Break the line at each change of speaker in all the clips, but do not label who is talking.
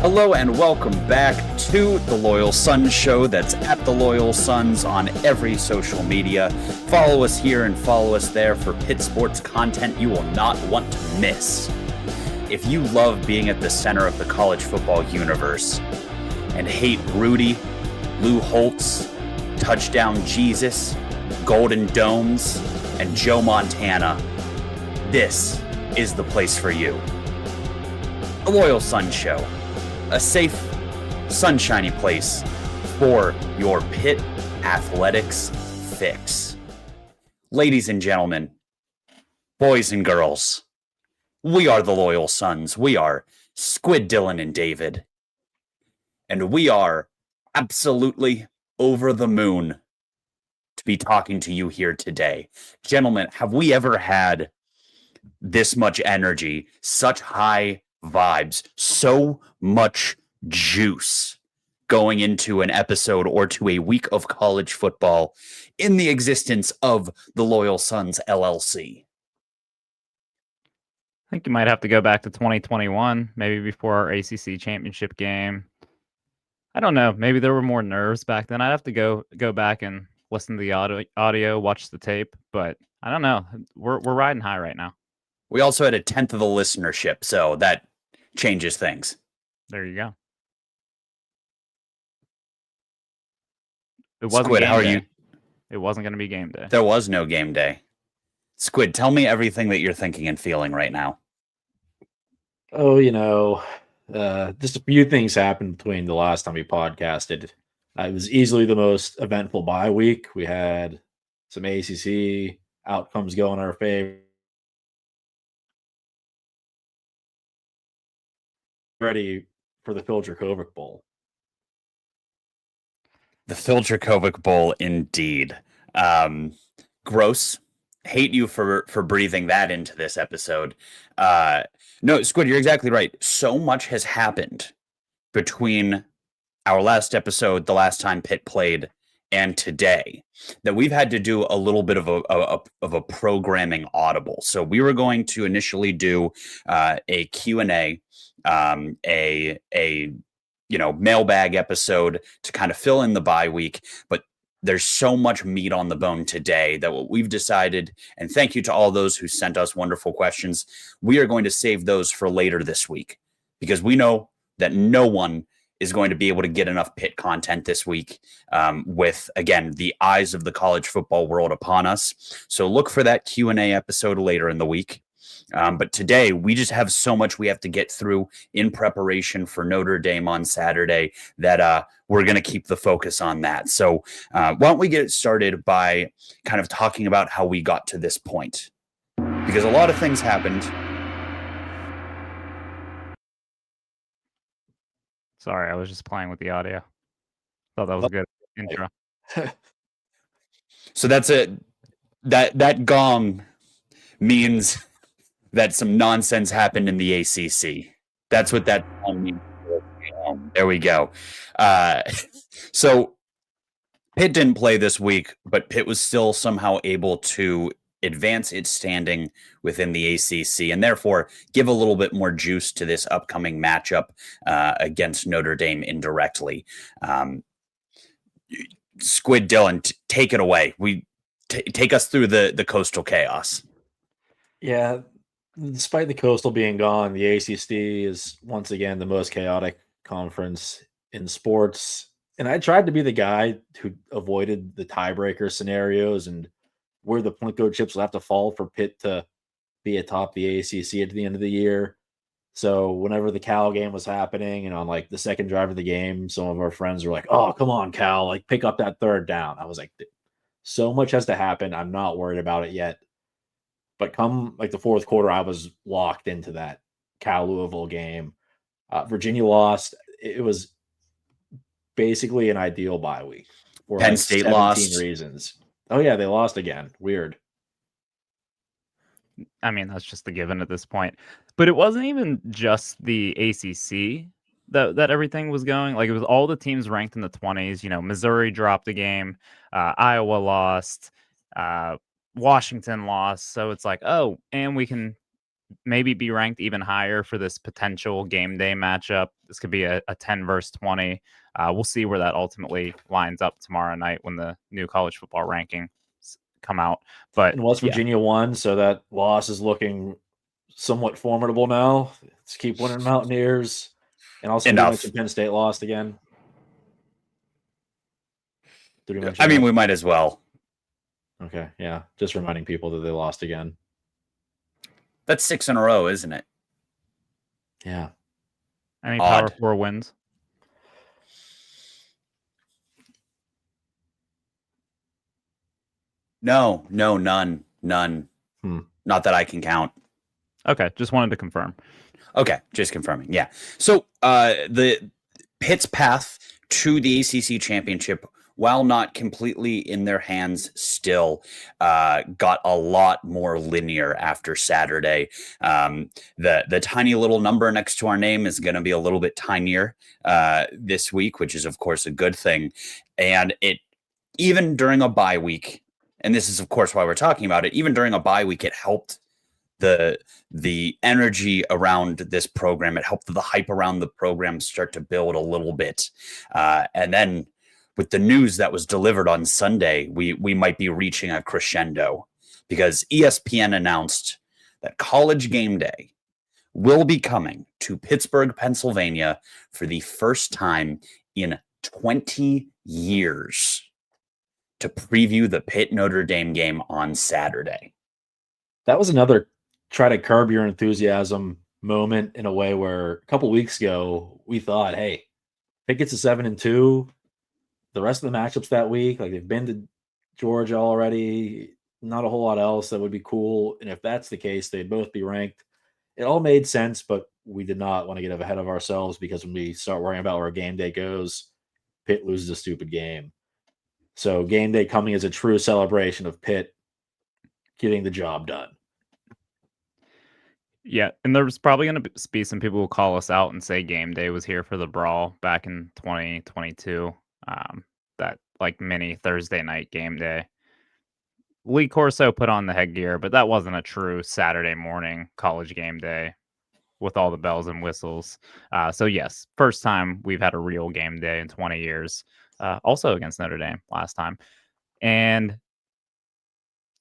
Hello and welcome back to the Loyal Sons Show. That's at the Loyal Sons on every social media. Follow us here and follow us there for Pitt sports content you will not want to miss. If you love being at the center of the college football universe and hate Rudy, Lou Holtz, Touchdown Jesus, Golden Domes, and Joe Montana, this is the place for you. The Loyal Sons Show. A safe, sunshiny place for your Pitt athletics fix. Ladies and gentlemen, boys and girls, we are the Loyal Sons. We are Squid, Dylan, and David. And we are absolutely over the moon to be talking to you here today. Gentlemen, have we ever had this much energy, such high vibes, so much juice going into an episode or to a week of college football in the existence of the Loyal Sons LLC?
I think you might have to go back to 2021, maybe before our ACC championship game. I don't know. Maybe there were more nerves back then. I'd have to go back and listen to the audio, watch the tape. But I don't know. We're riding high right now.
We also had a 10th of the listenership, so that changes things.
There you go. It wasn't
Squid, how are
game
you?
day. It wasn't going to be game day.
There was no game day. Squid, tell me everything that you're thinking and feeling right now.
Oh, just a few things happened between the last time we podcasted. It was easily the most eventful bye week. We had some ACC outcomes go in our favor. Ready for the Phil Dracovic Bowl.
The Phil Dracovic Bowl, indeed. Gross. Hate you for breathing that into this episode. No, Squid, you're exactly right. So much has happened between our last episode, the last time Pitt played, and today that we've had to do a little bit of a programming audible. So we were going to initially do a Q&A, mailbag episode to kind of fill in the bye week, but there's so much meat on the bone today that what we've decided, and thank you to all those who sent us wonderful questions, we are going to save those for later this week because we know that no one is going to be able to get enough Pitt content this week with, again, the eyes of the college football world upon us. So look for that Q&A episode later in the week. But today, we just have so much we have to get through in preparation for Notre Dame on Saturday that we're going to keep the focus on that. So why don't we get started by kind of talking about how we got to this point? Because a lot of things happened.
Sorry, I was just playing with the audio. Thought that was a good intro.
So that's it. That gong means that some nonsense happened in the ACC. That's what that means. There we go. So Pitt didn't play this week, but Pitt was still somehow able to advance its standing within the ACC and therefore give a little bit more juice to this upcoming matchup against Notre Dame indirectly. Squid, Dylan, take it away. Take us through the coastal chaos.
Yeah, despite the Coastal being gone, the ACC is once again the most chaotic conference in sports. And I tried to be the guy who avoided the tiebreaker scenarios and where the Plinko chips will have to fall for Pitt to be atop the ACC at the end of the year. So whenever the Cal game was happening and on like the second drive of the game, some of our friends were like, "Oh, come on, Cal, like pick up that third down." I was like, so much has to happen. I'm not worried about it yet. But come like the fourth quarter, I was locked into that Cal Louisville game. Virginia lost. It was basically an ideal bye week for
Penn
like
State
17
lost.
reasons. Oh yeah, they lost again. Weird.
I mean, that's just a given at this point. But it wasn't even just the ACC that everything was going. Like, it was all the teams ranked in the 20s. Missouri dropped a game. Iowa lost. Washington lost. So it's like, oh, and we can maybe be ranked even higher for this potential game day matchup. This could be a 10 versus 20. We'll see where that ultimately lines up tomorrow night when the new college football rankings come out. But
And West Virginia won, so that loss is looking somewhat formidable now. Let's keep winning Mountaineers. And also, did we
Enough.
mention Penn State lost again? Did we mention
I mean,
that?
we might as well.
Okay, yeah. Just reminding people that they lost again.
That's 6 in a row, isn't it?
Yeah.
any
Odd.
Power 4 wins?
No, none. Not that I can count.
Okay, just wanted to confirm.
Okay, just confirming. Yeah. So the Pitt's path to the ACC championship, while not completely in their hands still, got a lot more linear after Saturday. The tiny little number next to our name is going to be a little bit tinier this week, which is, of course, a good thing. And even during a bye week, and this is, of course, why we're talking about it, even during a bye week, it helped the energy around this program. It helped the hype around the program start to build a little bit. And then with the news that was delivered on Sunday, we might be reaching a crescendo because ESPN announced that College Gameday will be coming to Pittsburgh, Pennsylvania for the first time in 20 years to preview the Pitt Notre Dame game on Saturday.
That was another try to curb your enthusiasm moment in a way where a couple weeks ago we thought, hey, Pitt gets a 7-2. The rest of the matchups that week, like they've been to Georgia already, not a whole lot else that would be cool. And if that's the case, they'd both be ranked. It all made sense, but we did not want to get ahead of ourselves because when we start worrying about where game day goes, Pitt loses a stupid game. So game day coming as a true celebration of Pitt getting the job done.
Yeah, and there's probably going to be some people who call us out and say game day was here for the brawl back in 2022. That like mini Thursday night game day. Lee Corso put on the headgear, but that wasn't a true Saturday morning college game day with all the bells and whistles. So yes, first time we've had a real game day in 20 years. Also against Notre Dame last time. And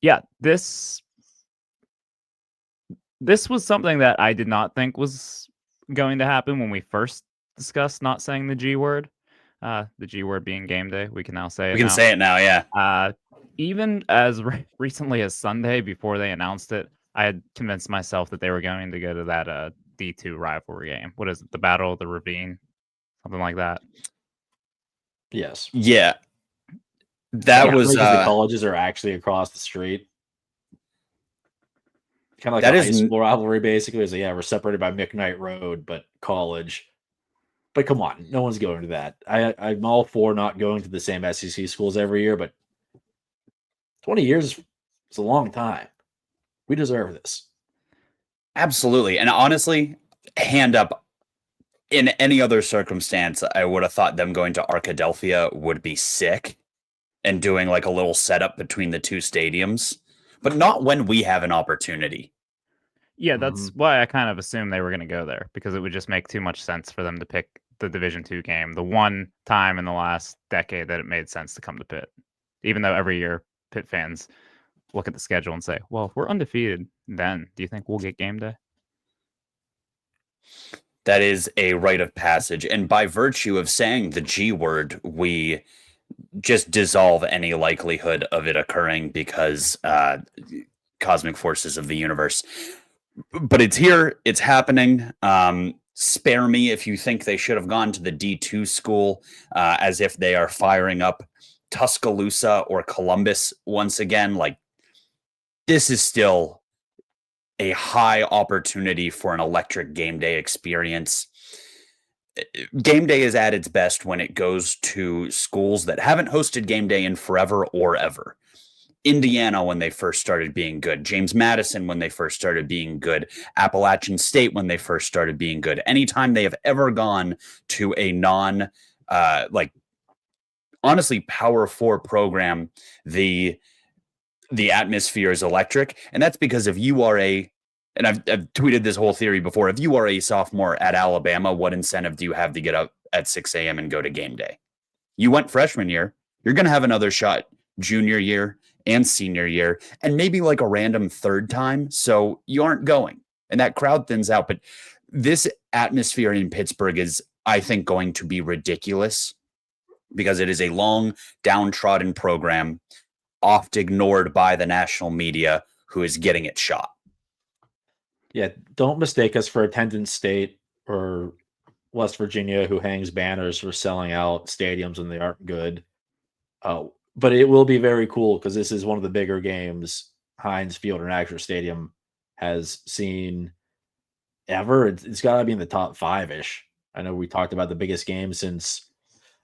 yeah, this was something that I did not think was going to happen when we first discussed not saying the G word. The G word being game day. We can now say it.
We can say it now, yeah.
Even as recently as Sunday, before they announced it, I had convinced myself that they were going to go to that D2 rivalry game. What is it? The Battle of the Ravine? Something like that.
Yes.
Yeah. That was
the colleges are actually across the street. Kind of like
that
a
is
high school rivalry, basically. Is we're separated by McKnight Road, but college. But come on, no one's going to that. I'm all for not going to the same SEC schools every year, but 20 years is a long time. We deserve this.
absolutely. And honestly, hand up, in any other circumstance, I would have thought them going to Arkadelphia would be sick and doing like a little setup between the two stadiums, but not when we have an opportunity.
Yeah, that's why I kind of assumed they were going to go there, because it would just make too much sense for them to pick the Division II game, the one time in the last decade that it made sense to come to Pitt. Even though every year Pitt fans look at the schedule and say, well, if we're undefeated, then do you think we'll get game day?
That is a rite of passage. And by virtue of saying the G word, we just dissolve any likelihood of it occurring because cosmic forces of the universe. But it's here. It's happening. Spare me if you think they should have gone to the D2 school, as if they are firing up Tuscaloosa or Columbus once again. Like, this is still a high opportunity for an electric game day experience. Game day is at its best when it goes to schools that haven't hosted game day in forever or ever. Indiana when they first started being good, James Madison when they first started being good, Appalachian State when they first started being good. Anytime they have ever gone to a honestly Power 4 program, the atmosphere is electric, and that's because if you are a and I've tweeted this whole theory before. If you are a sophomore at Alabama, what incentive do you have to get up at 6 a.m. and go to game day? You went freshman year. You're going to have another shot junior year and senior year, and maybe like a random third time. So you aren't going, and that crowd thins out. But this atmosphere in Pittsburgh is, I think, going to be ridiculous because it is a long, downtrodden program, oft ignored by the national media, who is getting it shot.
Yeah, don't mistake us for attendance state or West Virginia, who hangs banners for selling out stadiums when they aren't good. But it will be very cool because this is one of the bigger games Heinz Field or Acrisure Stadium has seen ever. It's got to be in the top 5-ish. I know we talked about the biggest game since.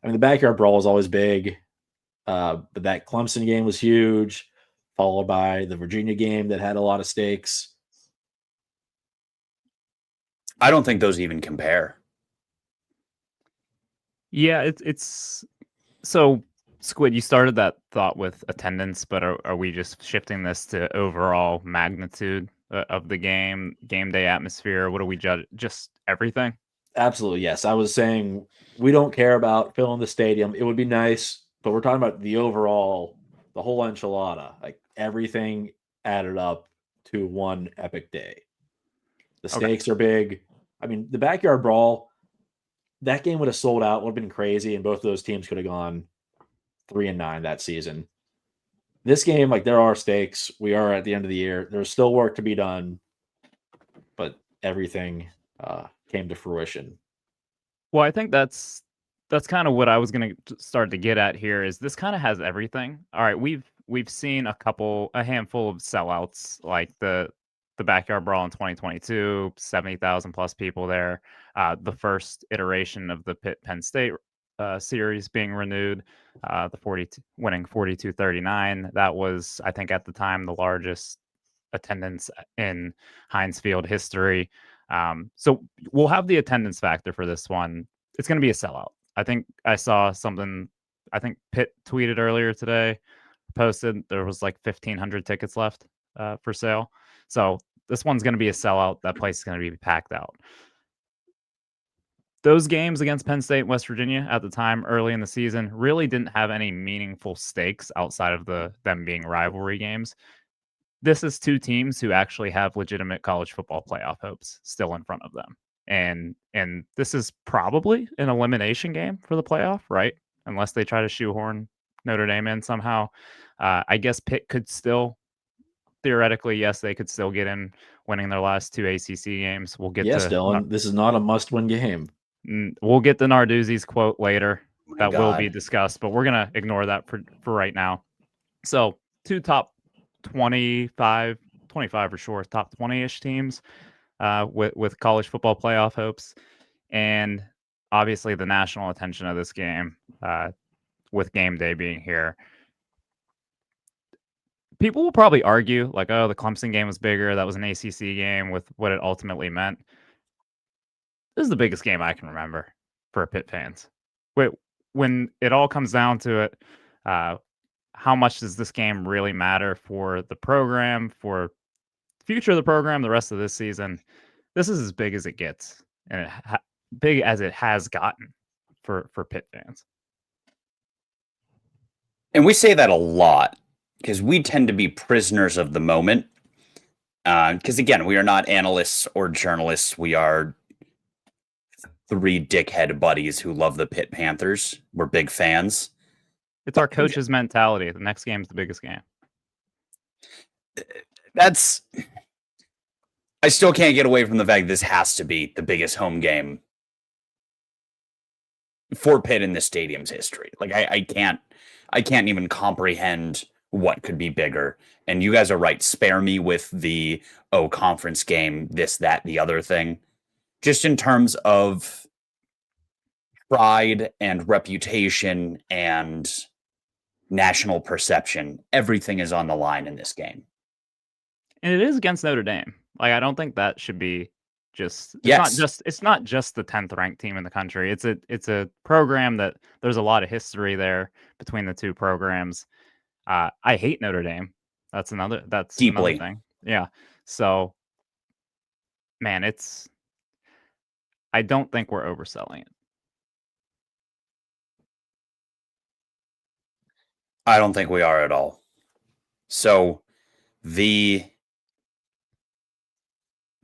I mean, the backyard brawl is always big, but that Clemson game was huge, followed by the Virginia game that had a lot of stakes.
I don't think those even compare.
Yeah, it's so Squid, you started that thought with attendance, but are we just shifting this to overall magnitude of the game day atmosphere? What do we judge? Just everything?
Absolutely, yes. I was saying we don't care about filling the stadium. It would be nice, but we're talking about the overall, the whole enchilada, like everything added up to one epic day. The stakes are big. I mean, the backyard brawl, that game would have sold out, would have been crazy, and both of those teams could have gone 3-9 that season. This game, like, there are stakes. We are at the end of the year. There's still work to be done, but everything came to fruition.
Well, I think that's kind of what I was going to start to get at here. Is this kind of has everything? All right, we've seen a handful of sellouts, like the backyard brawl in 2022, 70,000 plus people there. The first iteration of the Pitt Penn State series being renewed, the winning 42-39. That was, I think, at the time, the largest attendance in Heinz Field history. So we'll have the attendance factor for this one. It's going to be a sellout. I think I saw something. I think Pitt tweeted earlier today, posted there was like 1,500 tickets left for sale. So this one's going to be a sellout. That place is going to be packed out. Those games against Penn State and West Virginia at the time, early in the season, really didn't have any meaningful stakes outside of them being rivalry games. This is two teams who actually have legitimate college football playoff hopes still in front of them. And this is probably an elimination game for the playoff, right? Unless they try to shoehorn Notre Dame in somehow. I guess Pitt could still, theoretically, yes, they could still get in winning their last 2 ACC games. We'll get
Yes, Dylan, this is not a must-win game.
We'll get the Narduzzi's quote later. That
God.
will be discussed, but we're going to ignore that for right now. So two top 25 for sure, top 20-ish teams with college football playoff hopes. And obviously the national attention of this game with game day being here. People will probably argue like, oh, the Clemson game was bigger. That was an ACC game with what it ultimately meant. This is the biggest game I can remember for Pitt fans. When it all comes down to it, how much does this game really matter for the program, for the future of the program, the rest of this season? This is as big as it gets, and big as it has gotten for Pitt fans.
And we say that a lot because we tend to be prisoners of the moment. Because again, we are not analysts or journalists. We are 3 dickhead buddies who love the Pitt Panthers. We're big fans.
It's our coach's mentality. The next game is the biggest game.
I still can't get away from the fact this has to be the biggest home game for Pitt in the stadium's history. Like I can't even comprehend what could be bigger. And you guys are right. Spare me with the conference game, this, that, the other thing. Just in terms of pride and reputation and national perception, everything is on the line in this game.
And it is against Notre Dame. Like, I don't think that should be just it's not just the 10th ranked team in the country. It's a program that there's a lot of history there between the two programs. I hate Notre Dame. That's another
Deeply.
thing. Yeah. So man, I don't think we're overselling it.
I don't think we are at all. So the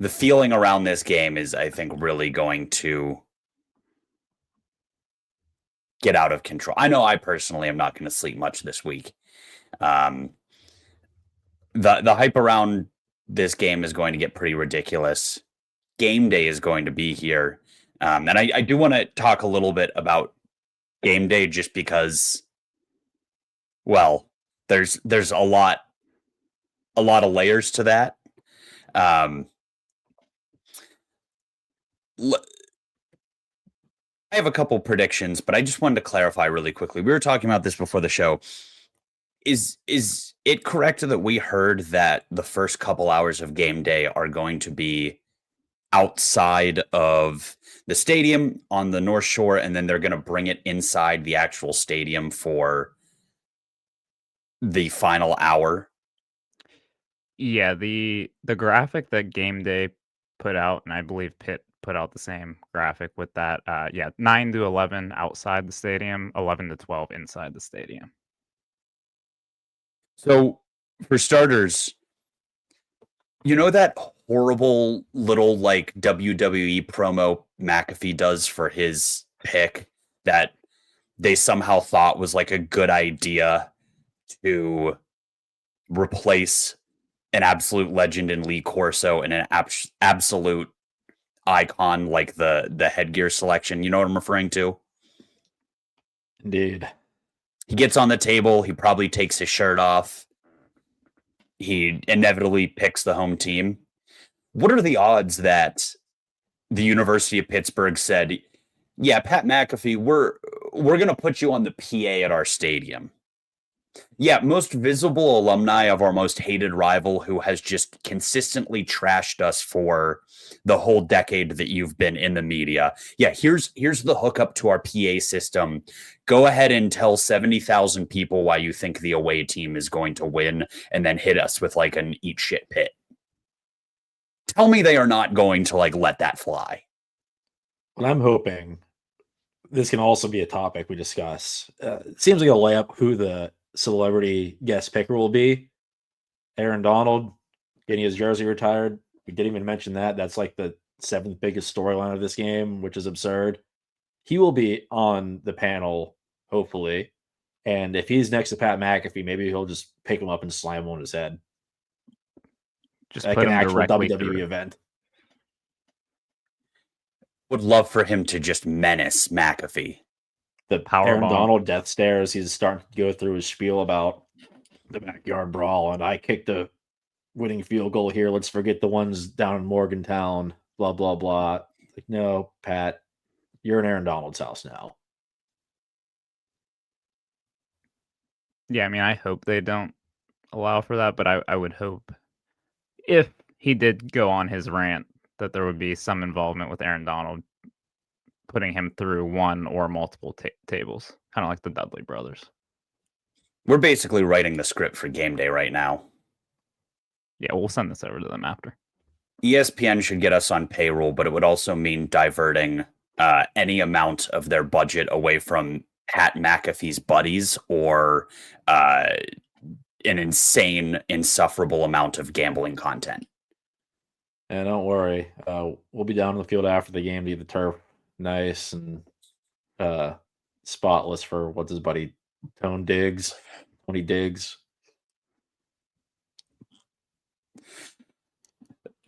feeling around this game is, I think, really going to get out of control. I know I personally am not going to sleep much this week. The hype around this game is going to get pretty ridiculous. Game day is going to be here. And I do want to talk a little bit about game day just because, well, there's a lot of layers to that. I have a couple predictions, but I just wanted to clarify really quickly. We were talking about this before the show. Is it correct that we heard that the first couple hours of game day are going to be outside of the stadium on the North Shore, and then they're going to bring it inside the actual stadium for the final hour?
Yeah, the graphic that Game Day put out, and I believe Pitt put out the same graphic with that. 9 to 11 outside the stadium, 11 to 12 inside the stadium.
So, for starters, you know that horrible little like WWE promo McAfee does for his pick that they somehow thought was like a good idea to replace an absolute legend in Lee Corso and an absolute icon like the headgear selection. You know what I'm referring to?
Indeed.
He gets on the table. He probably takes his shirt off. He inevitably picks the home team. What are the odds that the University of Pittsburgh said, "Yeah, Pat McAfee, we're going to put you on the PA at our stadium"? Yeah, most visible alumni of our most hated rival who has just consistently trashed us for the whole decade that you've been in the media. Yeah, here's the hookup to our PA system. Go ahead and tell 70,000 people why you think the away team is going to win, and then hit us with like an eat shit pit. Tell me they are not going to like let that fly.
Well, I'm hoping this can also be a topic we discuss. It seems like a layup who the celebrity guest picker will be. Aaron Donald getting his jersey retired. We didn't even mention that. That's like the 7th biggest storyline of this game, which is absurd. He will be on the panel, hopefully. And if he's next to Pat McAfee, maybe he'll just pick him up and slam him on his head.
Just
Like
put
an
him
actual
directly
WWE
through.
event.
Would love for him to just menace McAfee.
The
Power
Aaron
bomb.
Donald death stares. He's starting to go through his spiel about the backyard brawl, and I kicked the winning field goal here. Let's forget the ones down in Morgantown. Blah blah blah. Like, no, Pat, you're in Aaron Donald's house now.
Yeah, I mean, I hope they don't allow for that, but I would hope if he did go on his rant that there would be some involvement with Aaron Donald putting him through one or multiple tables, kind of like the Dudley brothers.
We're basically writing the script for game day right now.
Yeah, we'll send this over to them after.
ESPN should get us on payroll, but it would also mean diverting any amount of their budget away from Pat McAfee's buddies or an insane, insufferable amount of gambling content.
And don't worry, we'll be down in the field after the game to get the turf nice and spotless for what's his buddy Tony Diggs.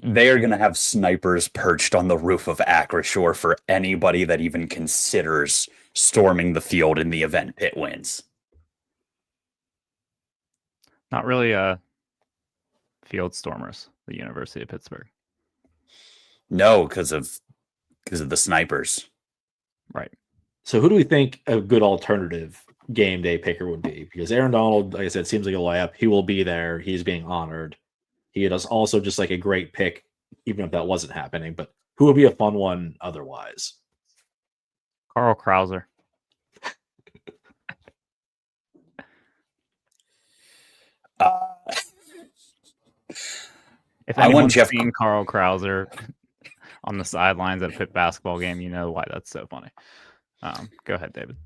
They are going to have snipers perched on the roof of Acrisure for anybody that even considers storming the field in the event Pitt wins.
Not really field stormers, the University of Pittsburgh.
No, because of the snipers.
Right.
So who do we think a good alternative game day picker would be? Because Aaron Donald, like I said, seems like a layup. He will be there. He's being honored. He is also just like a great pick, even if that wasn't happening. But who would be a fun one otherwise?
Carl Krauser. If anyone's seen Carl Krauser, on the sidelines at a Pitt basketball game, you know why that's so funny. Go ahead, David.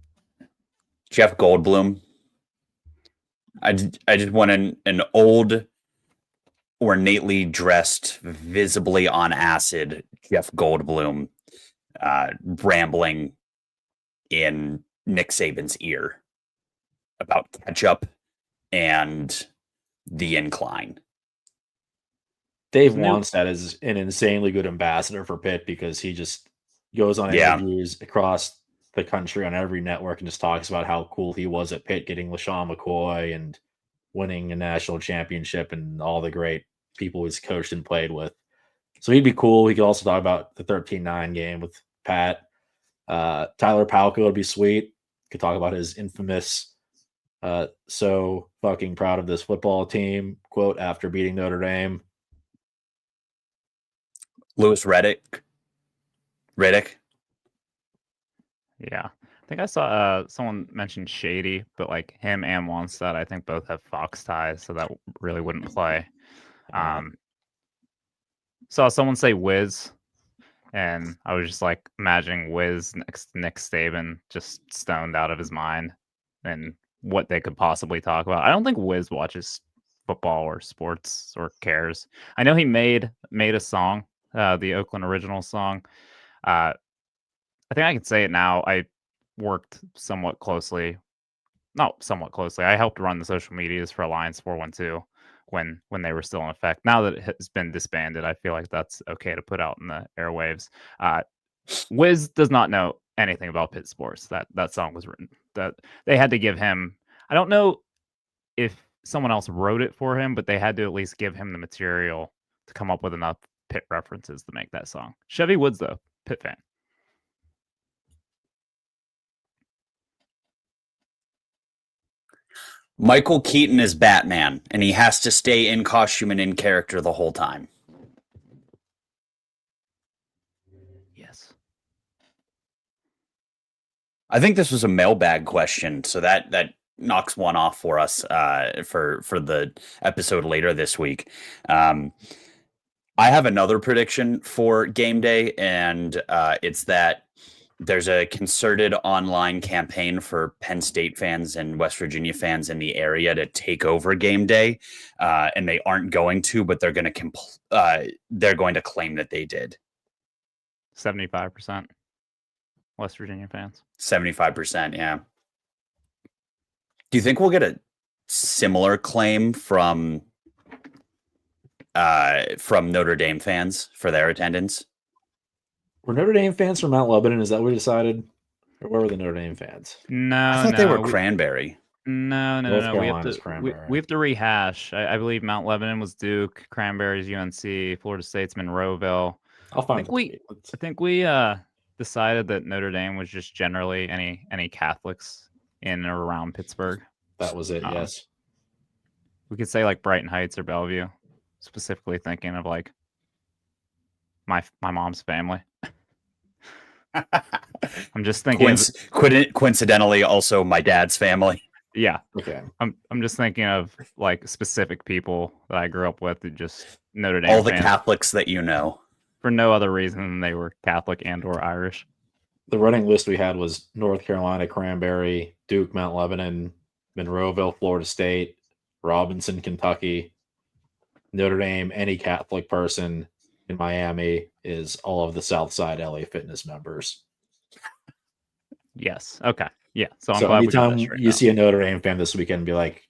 Jeff Goldblum. I just want an old, ornately dressed, visibly on acid Jeff Goldblum rambling in Nick Saban's ear about ketchup and the incline.
Dave Wannstedt is an insanely good ambassador for Pitt because he just goes on interviews across the country on every network and just talks about how cool he was at Pitt, getting LaShawn McCoy and winning a national championship and all the great people he's coached and played with. So he'd be cool. He could also talk about the 13-9 game with Pat. Tyler Palko would be sweet. Could talk about his infamous so fucking proud of this football team quote after beating Notre Dame.
Louis Riddick.
Yeah. I think I saw someone mentioned Shady, but like him and Wannstedt, I think both have Fox ties, so that really wouldn't play. Saw someone say Wiz, and I was just like imagining Wiz next to Nick Saban, just stoned out of his mind, and what they could possibly talk about. I don't think Wiz watches football or sports or cares. I know he made a song, the Oakland Original song. I think I can say it now. I worked somewhat closely. Not somewhat closely. I helped run the social medias for Alliance 412 when they were still in effect. Now that it has been disbanded, I feel like that's okay to put out in the airwaves. Wiz does not know anything about Pitt sports. That song was written. That they had to give him. I don't know if someone else wrote it for him, but they had to at least give him the material to come up with enough Pitt references to make that song. Chevy Woods, though, Pitt fan.
Michael Keaton is Batman, and he has to stay in costume and in character the whole time.
Yes.
I think this was a mailbag question, so that knocks one off for us for the episode later this week. I have another prediction for game day, and it's that there's a concerted online campaign for Penn State fans and West Virginia fans in the area to take over game day, and they aren't going to, but they're going to claim that they did.
75% West Virginia fans.
75%, yeah. Do you think we'll get a similar claim from Notre Dame fans for their attendance?
Were Notre Dame fans from Mount Lebanon? Is that what we decided? Or where were the Notre Dame fans?
No,
I thought they were Cranberry.
No.
North Carolina's Cranberry.
We have to rehash. I believe Mount Lebanon was Duke, Cranberry's UNC, Florida State's Monroeville.
I'll find.
I think we decided that Notre Dame was just generally any Catholics in or around Pittsburgh.
That was it. Yes.
We could say like Brighton Heights or Bellevue, specifically thinking of like my mom's family. I'm just thinking
coincidentally also my dad's family.
Yeah.
Okay.
I'm just thinking of like specific people that I grew up with who just Notre Dame
all the
fans,
Catholics that you know,
for no other reason than they were Catholic and or Irish.
The running list we had was North Carolina, Cranberry, Duke, Mount Lebanon, Monroeville, Florida State, Robinson, Kentucky, Notre Dame. Any Catholic person in Miami is all of the Southside LA Fitness members.
Yes. Okay. Yeah. So I'm
So
glad
anytime
we got that
you see a Notre Dame fan this weekend, be like,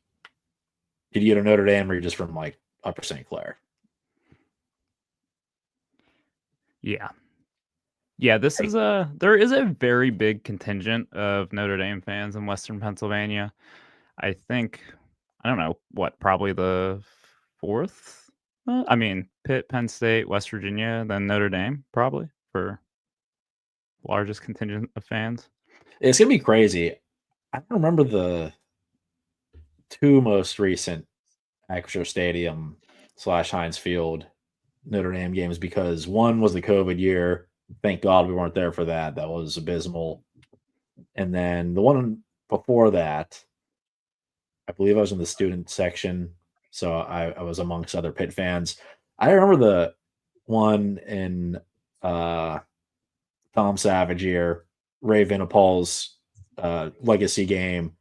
did you go to Notre Dame or are you just from like Upper St. Clair?
Yeah. Yeah, there is a very big contingent of Notre Dame fans in Western Pennsylvania. I think, I don't know, probably the fourth? I mean, Pitt, Penn State, West Virginia, then Notre Dame, probably, for largest contingent of fans.
It's going to be crazy. I don't remember the two most recent Acrisure Stadium / Heinz Field Notre Dame games because one was the COVID year. Thank God we weren't there for that. That was abysmal. And then the one before that, I believe I was in the student section, so I was amongst other Pitt fans. I remember the one in Tom Savage year, Ray Vinipal's legacy game.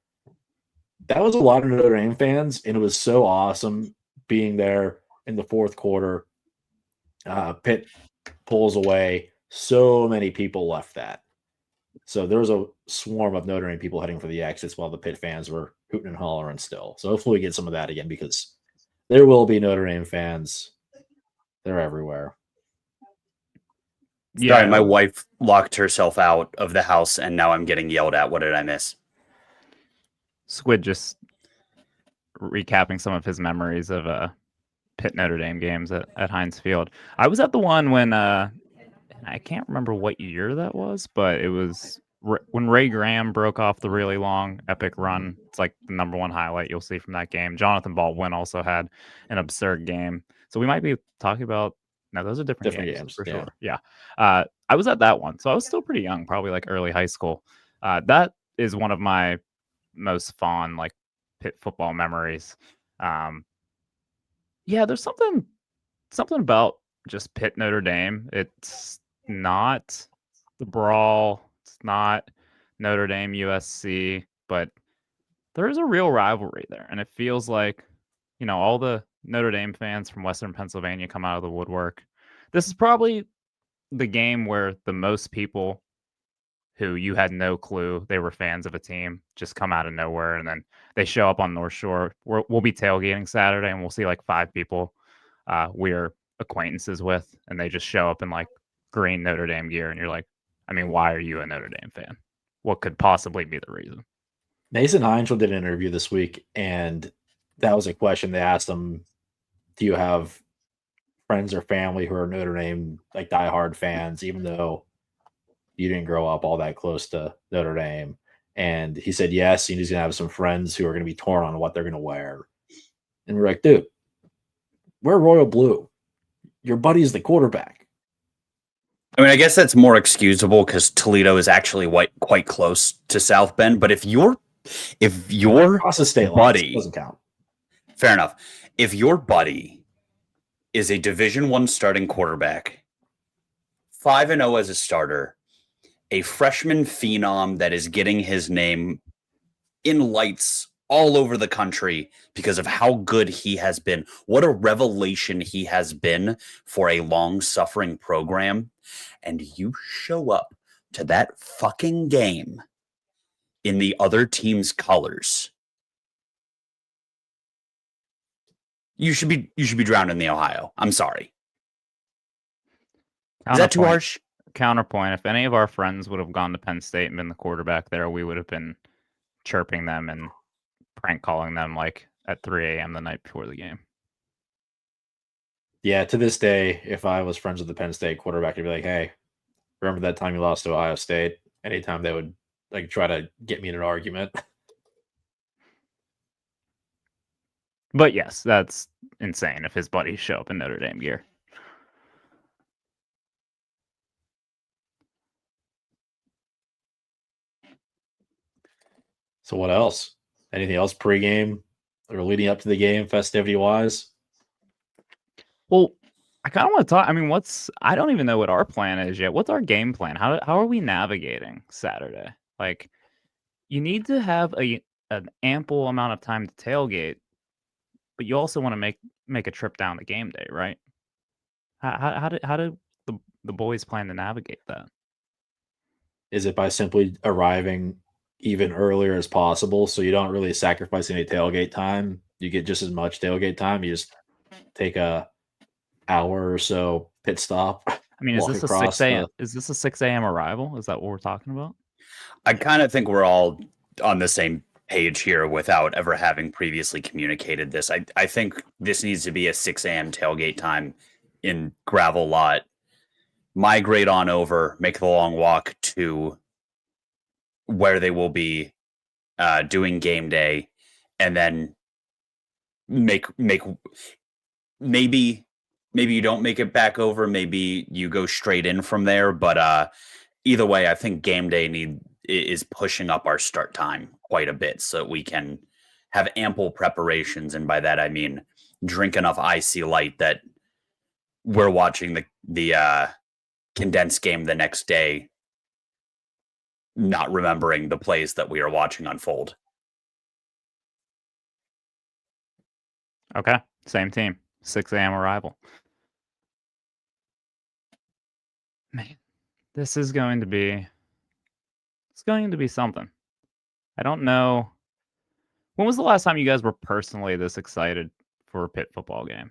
That was a lot of Notre Dame fans, and it was so awesome being there in the fourth quarter. Pitt pulls away. So many people left that. So there was a swarm of Notre Dame people heading for the exits while the Pitt fans were hooting and hollering still. So hopefully we get some of that again because there will be Notre Dame fans. They're everywhere.
Yeah. Sorry, my wife locked herself out of the house, and now I'm getting yelled at. What did I miss?
Squid just recapping some of his memories of Pitt Notre Dame games at Heinz Field. I was at the one when I can't remember what year that was, but it was when Ray Graham broke off the really long epic run. It's like the number one highlight you'll see from that game. Jonathan Baldwin also had an absurd game. So we might be talking about, no, those are different games for sure. Yeah. I was at that one. So I was still pretty young, probably like early high school. That is one of my most fond like Pitt football memories. Yeah, there's something about just Pitt Notre Dame. It's not the brawl. It's not Notre Dame USC, but there is a real rivalry there, and it feels like, all the Notre Dame fans from Western Pennsylvania come out of the woodwork. This is probably the game where the most people who you had no clue they were fans of a team just come out of nowhere, and then they show up on North Shore. We'll be tailgating Saturday, and we'll see like 5 people we're acquaintances with, and they just show up in like green Notre Dame gear, and you're like, I mean, why are you a Notre Dame fan? What could possibly be the reason?
Mason Heinzel did an interview this week, and that was a question they asked him. Do you have friends or family who are Notre Dame, like diehard fans, even though you didn't grow up all that close to Notre Dame? And he said yes, and he's going to have some friends who are going to be torn on what they're going to wear. And we're like, dude, wear royal blue. Your buddy's the quarterback.
I mean, I guess that's more excusable because Toledo is actually quite close to South Bend. But if your
across the state
buddy
doesn't count.
Fair enough. If your buddy is a Division I starting quarterback, 5-0 as a starter, a freshman phenom that is getting his name in lights all over the country because of how good he has been, what a revelation he has been for a long-suffering program, and you show up to that fucking game in the other team's colors, you should be drowned in the Ohio. I'm sorry. Is that too harsh?
Counterpoint. If any of our friends would have gone to Penn State and been the quarterback there, we would have been chirping them and prank calling them like at 3 a.m. the night before the game.
Yeah, to this day, if I was friends with the Penn State quarterback, I'd be like, hey, remember that time you lost to Ohio State? Anytime they would like try to get me in an argument.
But yes, that's insane if his buddies show up in Notre Dame gear.
So what else? Anything else pregame or leading up to the game, festivity-wise?
Well, I kind of want to talk. I mean, I don't even know what our plan is yet. What's our game plan? How are we navigating Saturday? Like, you need to have an ample amount of time to tailgate, but you also want to make a trip down to game day, right? How do the boys plan to navigate that?
Is it by simply arriving even earlier as possible so you don't really sacrifice any tailgate time? You get just as much tailgate time. You just take a hour or so pit stop.
I mean, is this a 6 a.m. Is this a 6 a.m. arrival? Is that what we're talking about?
I kind of think we're all on the same page here without ever having previously communicated this. I think this needs to be a 6 a.m. tailgate time in gravel lot. Migrate on over, make the long walk to where they will be doing game day, and then make maybe you don't make it back over. Maybe you go straight in from there. But either way, I think game day is pushing up our start time quite a bit so that we can have ample preparations. And by that, I mean drink enough icy light that we're watching the condensed game the next day, not remembering the plays that we are watching unfold.
Okay, same team, 6 a.m. arrival. Man, this is going to be. It's going to be something. I don't know. When was the last time you guys were personally this excited for a Pitt football game?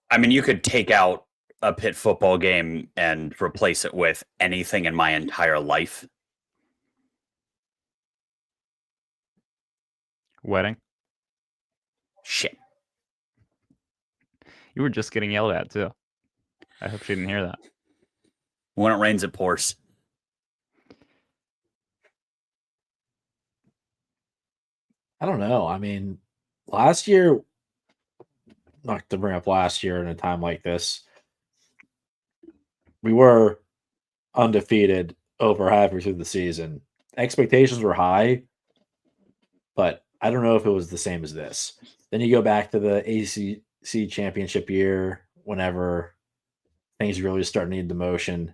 I mean, you could take out a Pitt football game and replace it with anything in my entire life.
Wedding?
Shit.
You were just getting yelled at, too. I hope she didn't hear that.
When it rains, it pours.
I don't know. I mean, last year, not to bring up last year in a time like this, we were undefeated over halfway through the season. Expectations were high, but I don't know if it was the same as this. Then you go back to the ACC championship year, whenever things really starting to need the motion.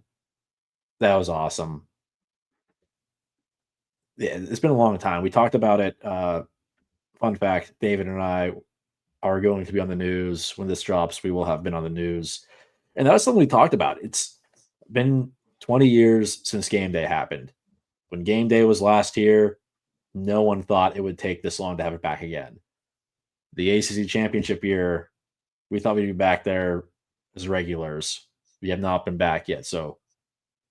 That was awesome. Yeah, it's been a long time. We talked about it. Fun fact, David and I are going to be on the news when this drops. We will have been on the news. And that was something we talked about. It's been 20 years since game day happened. When game day was last year, no one thought it would take this long to have it back again. The ACC championship year, we thought we'd be back there as regulars. We have not been back yet. So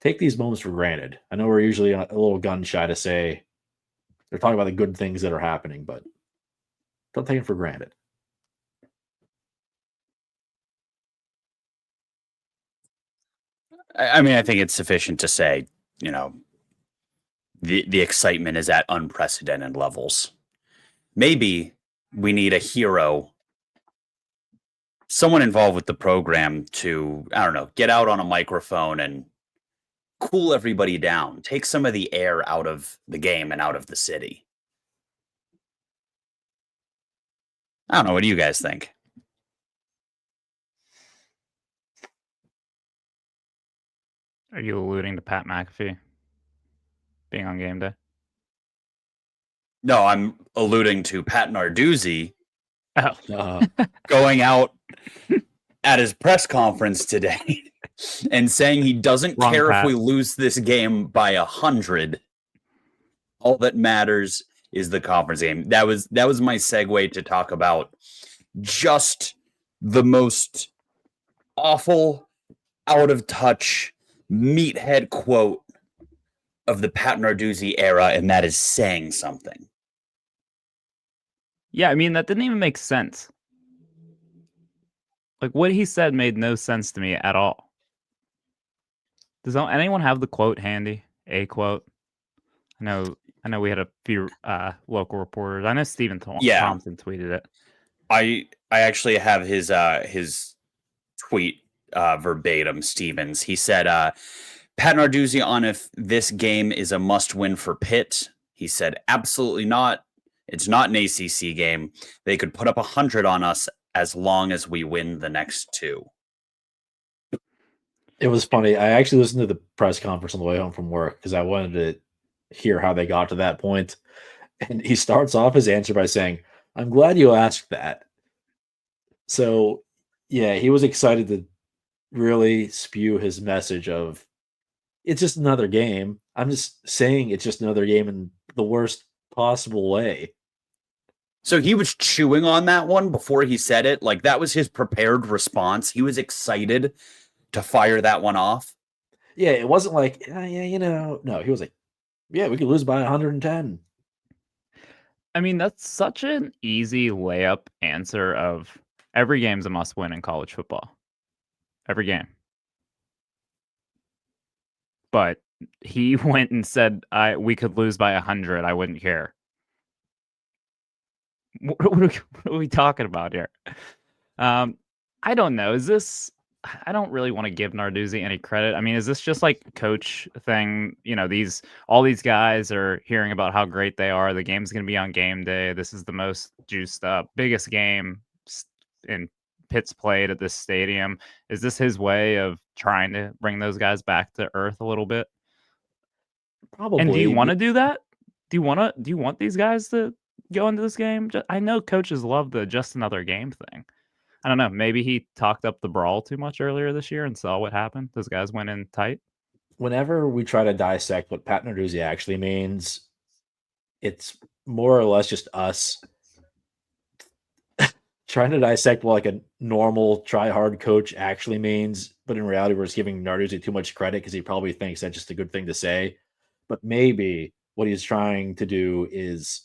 take these moments for granted. I know we're usually a little gun shy to say they're talking about the good things that are happening, but don't take it for granted.
I mean, I think it's sufficient to say, the excitement is at unprecedented levels. Maybe we need a hero, someone involved with the program to, I don't know, get out on a microphone and cool everybody down, take some of the air out of the game and out of the city. I don't know. What do you guys think?
Are you alluding to Pat McAfee being on game day?
No, I'm alluding to Pat Narduzzi
Oh,
going out at his press conference today and saying he doesn't
Wrong
care
Pat.
if we lose this game by 100. All that matters is the conference game. That was my segue to talk about just the most awful, out of touch, meathead quote of the Pat Narduzzi era, and that is saying something.
yeah, I mean, that didn't even make sense. Like, what he said made no sense to me at all. Does anyone have the quote handy? A quote? I know we had a few local reporters. I know Stephen Thompson tweeted it.
I actually have his tweet verbatim. Stevens. He said, Pat Narduzzi on if this game is a must-win for Pitt. He said, absolutely not. It's not an ACC game. They could put up 100 on us as long as we win the next 2.
It was funny. I actually listened to the press conference on the way home from work because I wanted to hear how they got to that point. And he starts off his answer by saying, I'm glad you asked that. So, yeah, he was excited to really spew his message of it's just another game. I'm just saying it's just another game in the worst possible way.
So he was chewing on that one before he said it. Like, that was his prepared response. He was excited to fire that one off.
Yeah, it wasn't like, no, he was like, yeah, we could lose by 110.
I mean, that's such an easy layup answer of every game's a must win in college football. Every game. But he went and said we could lose by 100. I wouldn't care. What are we talking about here? I don't know. I don't really want to give Narduzzi any credit. I mean, is this just like coach thing? All these guys are hearing about how great they are. The game's going to be on game day. This is the most juiced up, biggest game in Pitt's played at this stadium. Is this his way of trying to bring those guys back to earth a little bit?
Probably.
And do you want to do that? Do you want these guys to go into this game? I know coaches love the just another game thing. I don't know. Maybe he talked up the brawl too much earlier this year and saw what happened. Those guys went in tight.
Whenever we try to dissect what Pat Narduzzi actually means, it's more or less just us trying to dissect what like a normal try-hard coach actually means. But in reality, we're just giving Narduzzi too much credit because he probably thinks that's just a good thing to say. But maybe what he's trying to do is,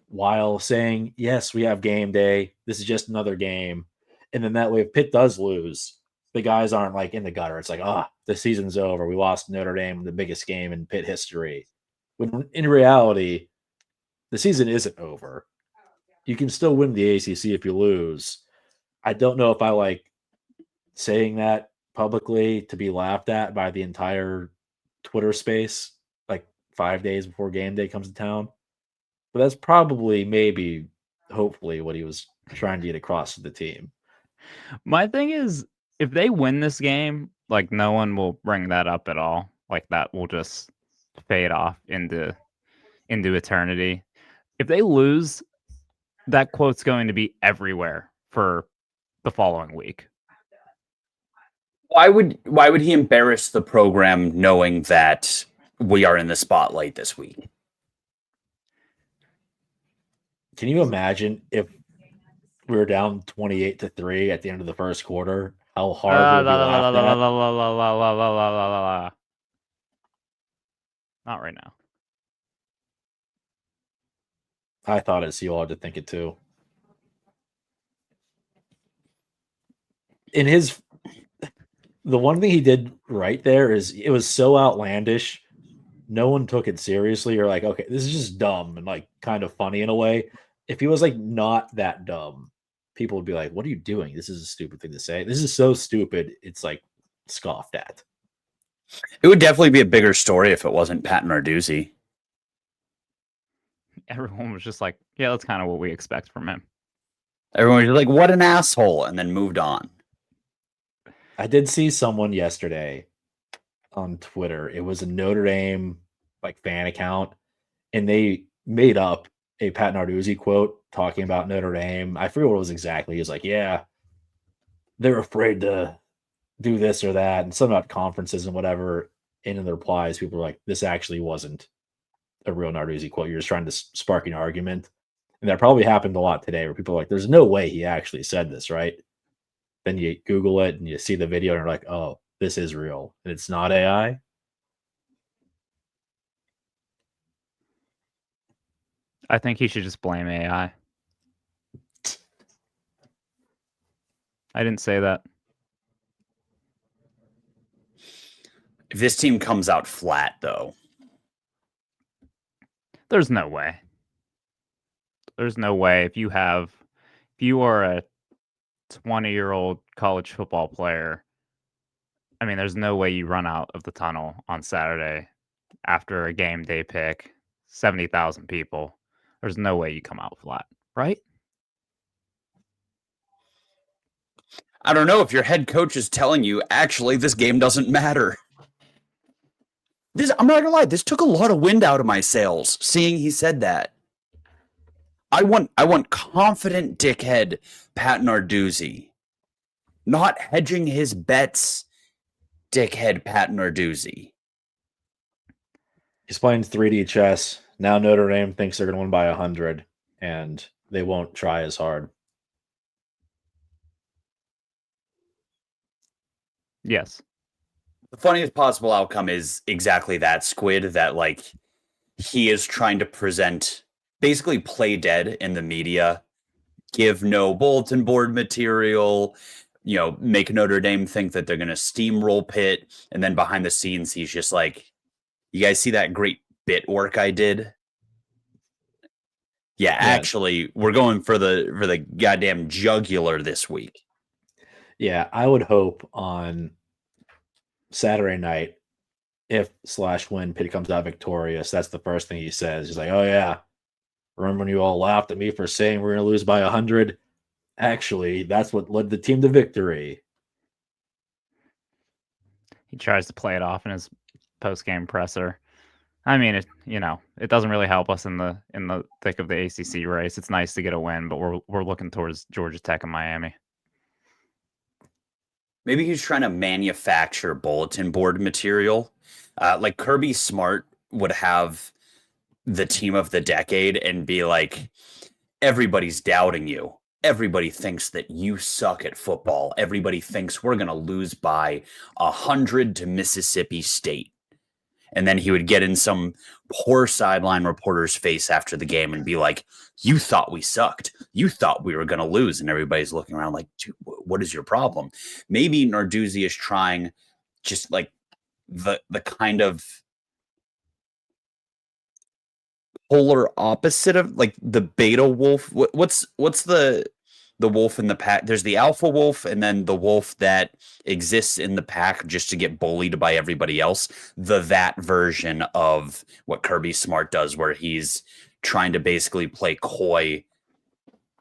while saying, yes, we have game day, this is just another game. And then that way, if Pitt does lose, the guys aren't like in the gutter. It's like, the season's over. We lost Notre Dame, the biggest game in Pitt history. When in reality, the season isn't over. You can still win the ACC if you lose. I don't know if I like saying that publicly to be laughed at by the entire Twitter space, like 5 days before game day comes to town. But that's probably, maybe, hopefully, what he was trying to get across to the team.
My thing is, if they win this game, like no one will bring that up at all. Like that will just fade off into eternity. If they lose, that quote's going to be everywhere for the following week.
Why would he embarrass the program knowing that we are in the spotlight this week?
Can you imagine if we were down 28-3 at the end of the first quarter? How hard would we laugh at?
Not right now.
I thought it's you all had to think it too. The one thing he did right there is it was so outlandish. No one took it seriously. Or like, okay, this is just dumb and like kind of funny in a way. If he was like not that dumb, people would be like, what are you doing? This is a stupid thing to say. This is so stupid. It's like scoffed at.
It would definitely be a bigger story if it wasn't Pat Narduzzi.
Everyone was just like, yeah, that's kind of what we expect from him.
Everyone was like, what an asshole, and then moved on.
I did see someone yesterday on Twitter. It was a Notre Dame like fan account, and they made up a Pat Narduzzi quote talking about Notre Dame. I forget what it was exactly. He was like, yeah, they're afraid to do this or that, and something about conferences and whatever. And in the replies, people were like, this actually wasn't a real Narduzzi quote. You're just trying to spark an argument. And that probably happened a lot today where people are like, there's no way he actually said this, right? Then you Google it and you see the video and you're like, oh, this is real. And it's not AI.
I think he should just blame AI. I didn't say that.
If this team comes out flat, though,
there's no way. There's no way if you are a 20-year-old college football player, I mean, there's no way you run out of the tunnel on Saturday after a game day pick, 70,000 people. There's no way you come out flat, right?
I don't know if your head coach is telling you, actually, this game doesn't matter. I'm not gonna lie, this took a lot of wind out of my sails, seeing he said that. I want confident dickhead Pat Narduzzi, not hedging his bets dickhead Pat Narduzzi.
He's playing 3D chess. Now Notre Dame thinks they're going to win by 100, and they won't try as hard.
Yes.
The funniest possible outcome is exactly that, Squid, that like he is trying to present, basically play dead in the media, give no bulletin board material, make Notre Dame think that they're going to steamroll Pitt. And then behind the scenes, he's just like, you guys see that great bit work I did? Yeah, actually, we're going for the goddamn jugular this week.
Yeah, I would hope on Saturday night, if/when Pitt comes out victorious, that's the first thing he says. He's like, oh yeah, remember when you all laughed at me for saying we're going to lose by 100? Actually, that's what led the team to victory.
He tries to play it off in his post-game presser. I mean, it doesn't really help us in the thick of the ACC race. It's nice to get a win, but we're looking towards Georgia Tech and Miami.
Maybe he's trying to manufacture bulletin board material. Like Kirby Smart would have the team of the decade and be like, everybody's doubting you. Everybody thinks that you suck at football. Everybody thinks we're going to lose by 100 to Mississippi State. And then he would get in some poor sideline reporter's face after the game and be like, you thought we sucked. You thought we were going to lose. And everybody's looking around like, dude, what is your problem? Maybe Narduzzi is trying just like the kind of polar opposite of like the beta wolf. What's the wolf in the pack? There's the alpha wolf and then the wolf that exists in the pack just to get bullied by everybody else. That version of what Kirby Smart does, where he's trying to basically play coy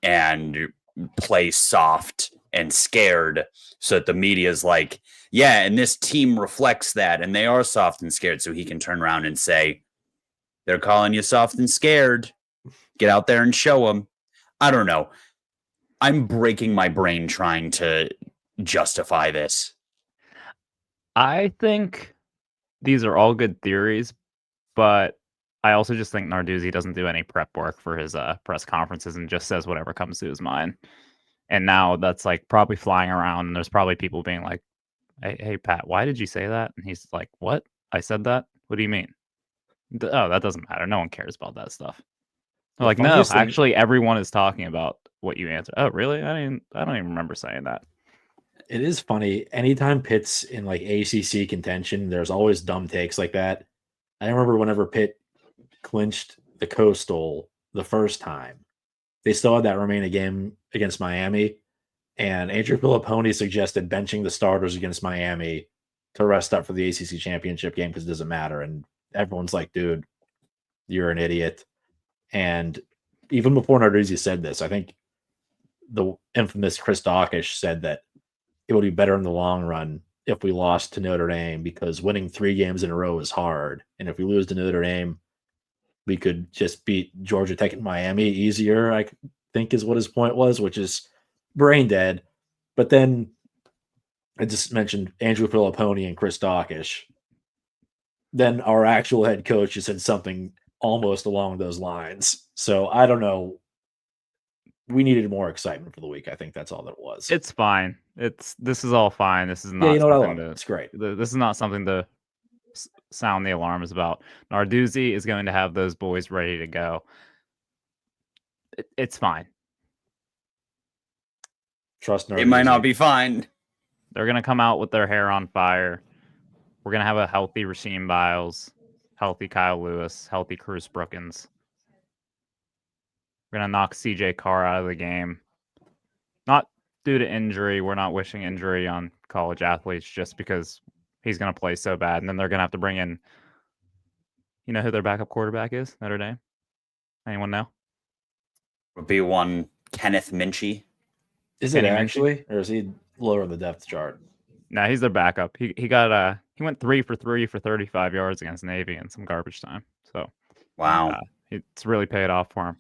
and play soft and scared so that the media is like, yeah, and this team reflects that and they are soft and scared, so he can turn around and say, they're calling you soft and scared. Get out there and show them. I don't know. I'm breaking my brain trying to justify this.
I think these are all good theories, but I also just think Narduzzi doesn't do any prep work for his press conferences and just says whatever comes to his mind. And now that's like probably flying around, and there's probably people being like, hey Pat, why did you say that? And he's like, what? I said that? What do you mean? Oh, that doesn't matter. No one cares about that stuff. They're like, no, actually, everyone is talking about what you answered. Oh, really? I don't even remember saying that.
It is funny. Anytime Pitt's in like ACC contention, there's always dumb takes like that. I remember whenever Pitt clinched the Coastal the first time, they still had that remaining game against Miami, and Andrew Filipponi suggested benching the starters against Miami to rest up for the ACC championship game because it doesn't matter. And everyone's like, dude, you're an idiot. And even before Narduzzi said this, I think the infamous Chris Dawkish said that it would be better in the long run if we lost to Notre Dame because winning 3 games in a row is hard. And if we lose to Notre Dame, we could just beat Georgia Tech and Miami easier, I think is what his point was, which is brain dead. But then I just mentioned Andrew Filipponi and Chris Dawkish. Then our actual head coach just said something almost along those lines. So I don't know. We needed more excitement for the week. I think that's all that was.
It's fine. This is all fine. This is not
It's great.
This is not something to sound the alarms about. Narduzzi is going to have those boys ready to go. It's fine.
Trust Narduzzi.
It might not be fine.
They're going to come out with their hair on fire. We're going to have a healthy Rasheem Biles, healthy Kyle Lewis, healthy Cruz Brookins. We're going to knock CJ Carr out of the game. Not due to injury. We're not wishing injury on college athletes just because he's going to play so bad. And then they're going to have to bring in, you know who their backup quarterback is, Notre Dame? Anyone know?
Would be one Kenneth Minchie.
Is it actually? Or is he lower in the depth chart?
No, he's their backup. He went 3 for 3 for 35 yards against Navy in some garbage time. So
wow,
it's really paid off for him.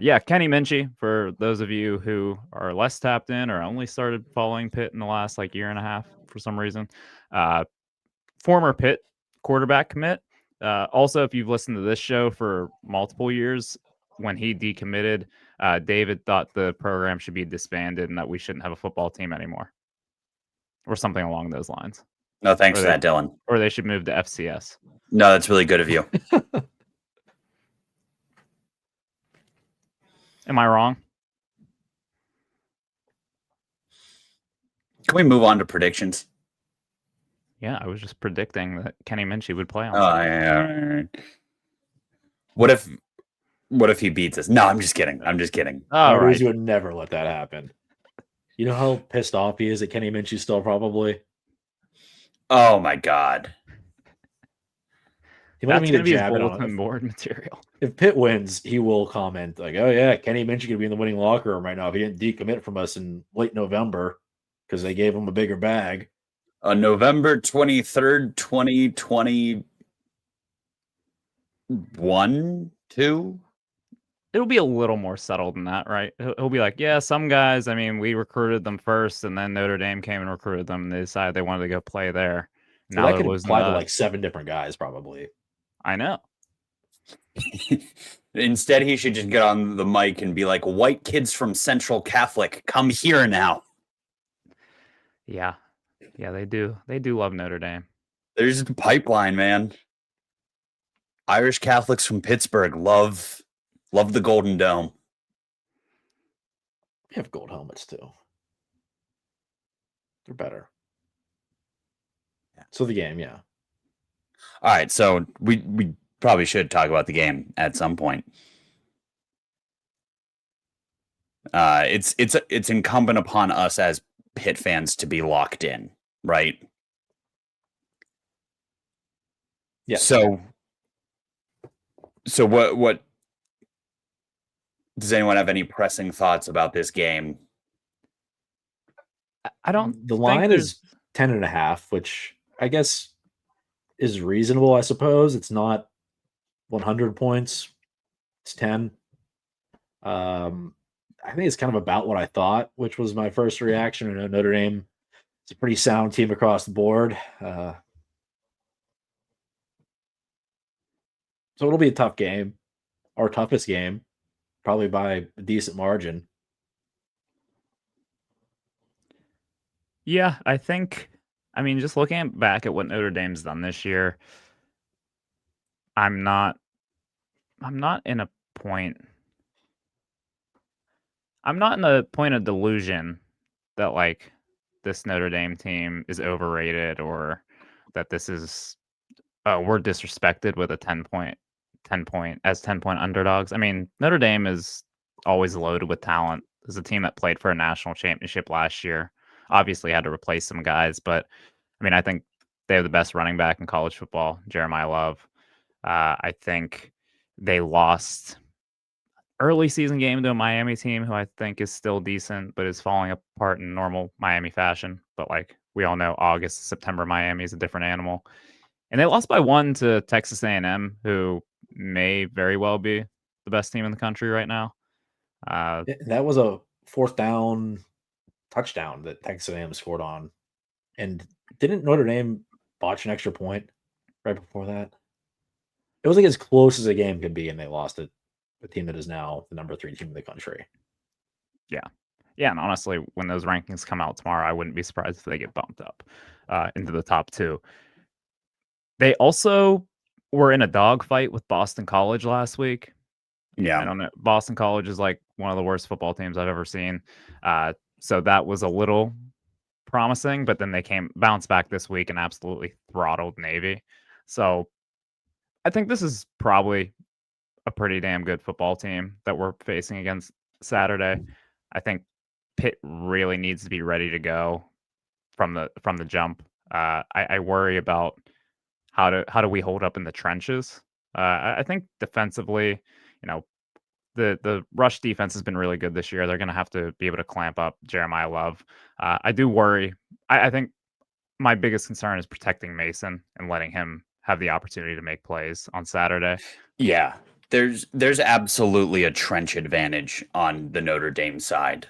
Yeah, Kenny Minchie, for those of you who are less tapped in or only started following Pitt in the last year and a half for some reason. Former Pitt quarterback commit. Also, if you've listened to this show for multiple years, when he decommitted, David thought the program should be disbanded and that we shouldn't have a football team anymore. Or something along those lines.
No, thanks for that, Dylan.
Or they should move to FCS.
No, that's really good of you.
Am I wrong?
Can we move on to predictions?
Yeah, I was just predicting that Kenny Minchie would play on.
Yeah. What if he beats us? No, I'm just kidding.
All right. You would never let that happen. You know how pissed off he is at Kenny Minchie still, probably?
Oh, my God.
He might
That's
even
going
get
to
a
be his
jab in on
bulletin
it.
board material.
If Pitt wins, he will comment like, "Oh yeah, Kenny Minchey could be in the winning locker room right now if he didn't decommit from us in late November because they gave him a bigger bag."
On November 23rd, 2021, 2.
It'll be a little more subtle than that, right? He'll be like, yeah, some guys, I mean, we recruited them first, and then Notre Dame came and recruited them, and they decided they wanted to go play there.
So
Now
that
they're
could
losing to
apply to
us.
like 7 different guys, probably.
I know.
Instead, he should just get on the mic and be like, "White kids from Central Catholic, come here now."
Yeah. Yeah, they do. They do love Notre Dame.
There's a pipeline, man. Irish Catholics from Pittsburgh love the Golden Dome.
We have gold helmets too. They're better. So the game, yeah.
All right, so we probably should talk about the game at some point. It's incumbent upon us as Pitt fans to be locked in, right?
Yeah.
So what does anyone have any pressing thoughts about this game?
I don't
The
think
line
there's
is 10.5, which I guess is reasonable, I suppose. It's not 100 points. It's 10. I think it's kind of about what I thought, which was my first reaction. I know Notre Dame is a pretty sound team across the board. So it'll be a tough game, our toughest game, probably by a decent margin.
Yeah, I think, I mean, just looking back at what Notre Dame's done this year, I'm not in a point. I'm not in a point of delusion that like this Notre Dame team is overrated or that this is we're disrespected with a 10 point underdogs. I mean, Notre Dame is always loaded with talent. There's a team that played for a national championship last year. Obviously had to replace some guys, but I mean, I think they have the best running back in college football, Jeremiah Love. I think they lost early season game to a Miami team who I think is still decent, but is falling apart in normal Miami fashion. But like we all know, August, September, Miami is a different animal. And they lost by 1 to Texas A&M, who may very well be the best team in the country right now.
That was a 4th down touchdown that Texas A&M scored on. And didn't Notre Dame botch an extra point right before that? It was like as close as a game could be, and they lost it. The team that is now the number 3 team in the country.
Yeah. Yeah, and honestly, when those rankings come out tomorrow, I wouldn't be surprised if they get bumped up into the top 2. They also were in a dogfight with Boston College last week.
Yeah.
I don't know. Boston College is like one of the worst football teams I've ever seen. So that was a little promising, but then they bounced back this week and absolutely throttled Navy. So I think this is probably a pretty damn good football team that we're facing against Saturday. I think Pitt really needs to be ready to go from the jump. I worry about how do we hold up in the trenches. I think defensively, you know, the rush defense has been really good this year. They're going to have to be able to clamp up Jeremiah Love. I do worry. I think my biggest concern is protecting Mason and letting him have the opportunity to make plays on Saturday.
Yeah. There's absolutely a trench advantage on the Notre Dame side.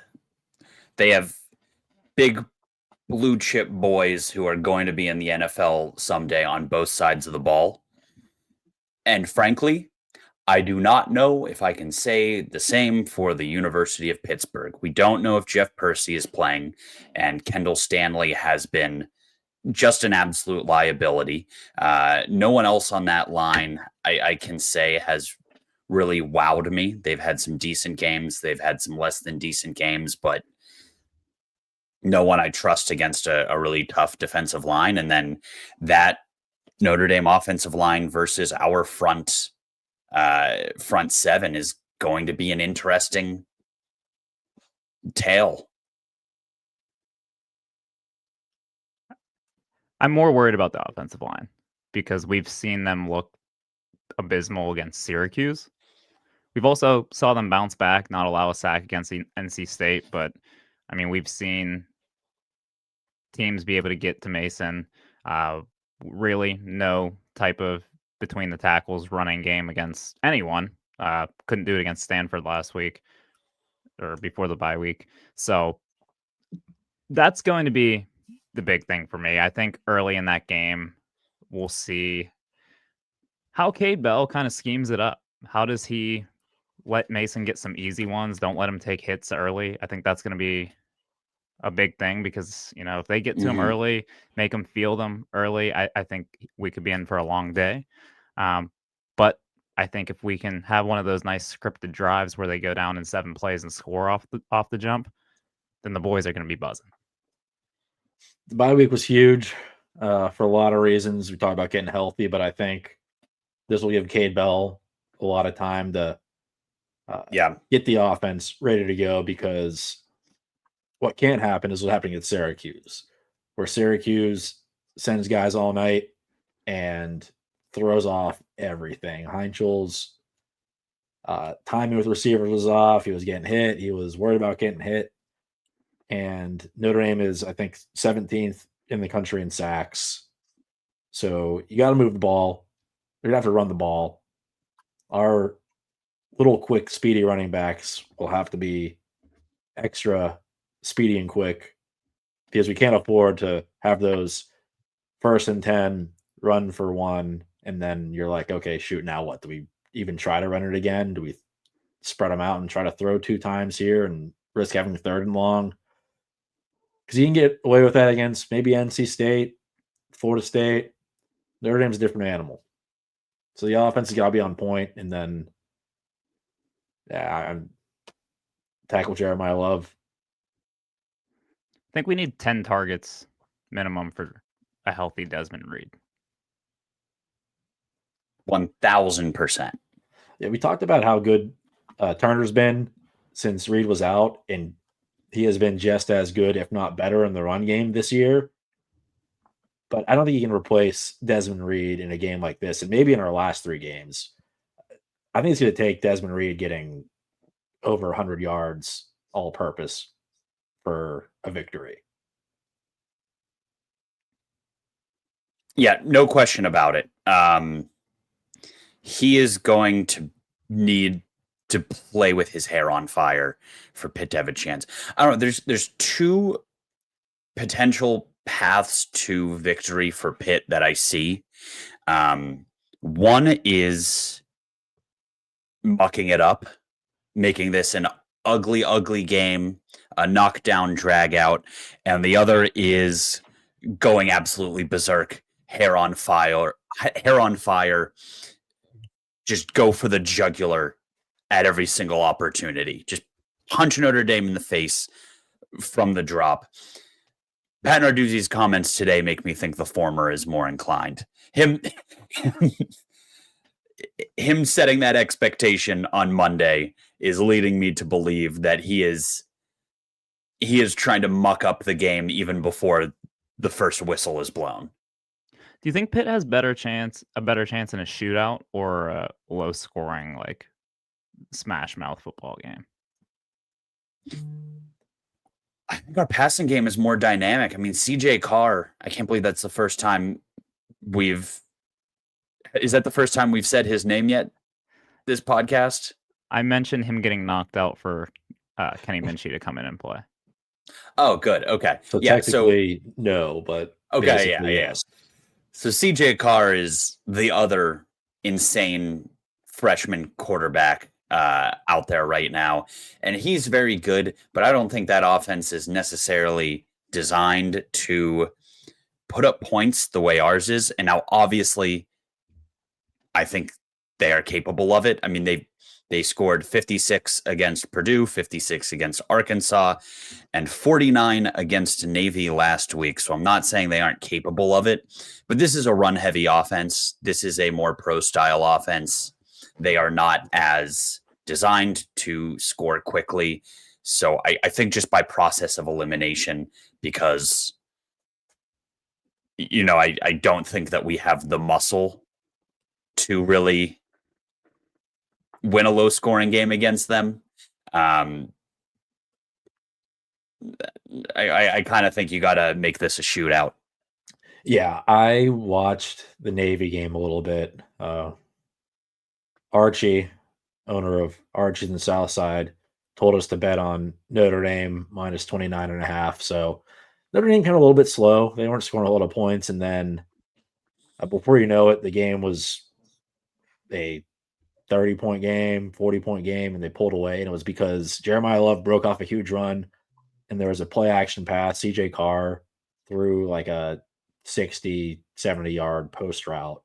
They have big blue chip boys who are going to be in the NFL someday on both sides of the ball. And frankly, I do not know if I can say the same for the University of Pittsburgh. We don't know if Jeff Percy is playing, and Kendall Stanley has been just an absolute liability. No one else on that line, I can say, has really wowed me. They've had some decent games. They've had some less than decent games, but no one I trust against a really tough defensive line. And then that Notre Dame offensive line versus our front 7 is going to be an interesting tale.
I'm more worried about the offensive line because we've seen them look abysmal against Syracuse. We've also saw them bounce back, not allow a sack against the NC State, but I mean, we've seen teams be able to get to Mason. Really, no type of between the tackles running game against anyone. Couldn't do it against Stanford last week or before the bye week. So that's going to be the big thing for me. I think early in that game, we'll see how Cade Bell kind of schemes it up. How does he let Mason get some easy ones? Don't let him take hits early. I think that's going to be a big thing because, if they get to him early, make him feel them early, I think we could be in for a long day. But I think if we can have one of those nice scripted drives where they go down in 7 plays and score off the jump, then the boys are going to be buzzing.
The bye week was huge for a lot of reasons. We talked about getting healthy, but I think this will give Cade Bell a lot of time to get the offense ready to go, because what can't happen is what happened at Syracuse, where Syracuse sends guys all night and throws off everything. Heinzel's timing with receivers was off. He was getting hit. He was worried about getting hit. And Notre Dame is, I think, 17th in the country in sacks. So you got to move the ball. You're going to have to run the ball. Our little quick, speedy running backs will have to be extra speedy and quick, because we can't afford to have those 1st and 10 run for 1. And then you're like, okay, shoot, now what? Do we even try to run it again? Do we spread them out and try to throw 2 times here and risk having 3rd and long? Because you can get away with that against maybe NC State, Florida State. Notre Dame's a different animal. So the offense has got to be on point. And then, I'm tackle Jeremiah Love.
I think we need 10 targets minimum for a healthy Desmond Reed.
1,000%.
Yeah, we talked about how good Turner's been since Reed was out, and he has been just as good, if not better, in the run game this year. But I don't think you can replace Desmond Reed in a game like this, and maybe in our last 3 games. I think it's going to take Desmond Reed getting over 100 yards all-purpose for a victory.
Yeah, no question about it. He is going to need to play with his hair on fire for Pitt to have a chance. I don't know. There's 2 potential paths to victory for Pitt that I see. One is mucking it up, making this an ugly, ugly game, a knockdown, drag out, and the other is going absolutely berserk, hair on fire, just go for the jugular at every single opportunity. Just punch Notre Dame in the face from the drop. Pat Narduzzi's comments today make me think the former is more inclined. Him setting that expectation on Monday is leading me to believe that he is trying to muck up the game even before the first whistle is blown.
Do you think Pitt has a better chance in a shootout or a low scoring, like smash mouth football game?
I think our passing game is more dynamic. I mean, CJ Carr, I can't believe that's the first time is that the first time we've said his name yet? This podcast?
I mentioned him getting knocked out for Kenny Minchie to come in and play.
Oh, good. Okay.
So technically, no, but
okay, yeah.
Yes.
So CJ Carr is the other insane freshman quarterback out there right now, and he's very good, but I don't think that offense is necessarily designed to put up points the way ours is. And now, obviously, I think they are capable of it. I mean, they scored 56 against Purdue, 56 against Arkansas, and 49 against Navy last week. So I'm not saying they aren't capable of it, but this is a run-heavy offense. This is a more pro-style offense. They are not as designed to score quickly. So I think just by process of elimination, because, I don't think that we have the muscle to really win a low-scoring game against them. I kind of think you got to make this a shootout.
Yeah, I watched the Navy game a little bit. Archie, owner of Archie's in the South Side, told us to bet on Notre Dame minus 29.5. So Notre Dame kind of a little bit slow. They weren't scoring a lot of points. And then before you know it, the game was a 30-point game, 40-point game, and they pulled away. And it was because Jeremiah Love broke off a huge run, and there was a play action pass. CJ Carr threw like a 60, 70-yard post route.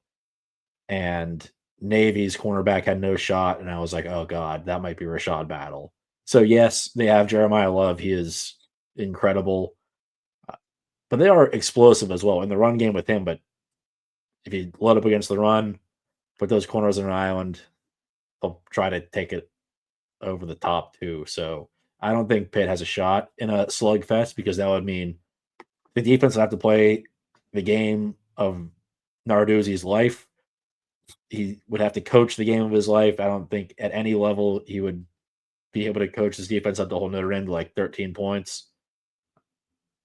And Navy's cornerback had no shot, and I was like, oh, God, that might be Rashad Battle. So, yes, they have Jeremiah Love. He is incredible. But they are explosive as well in the run game with him. But if you load up against the run, put those corners on an island, they'll try to take it over the top too. So I don't think Pitt has a shot in a slugfest, because that would mean the defense would have to play the game of Narduzzi's life. He would have to coach the game of his life. I don't think at any level he would be able to coach his defense up to hold Notre Dame to like 13 points.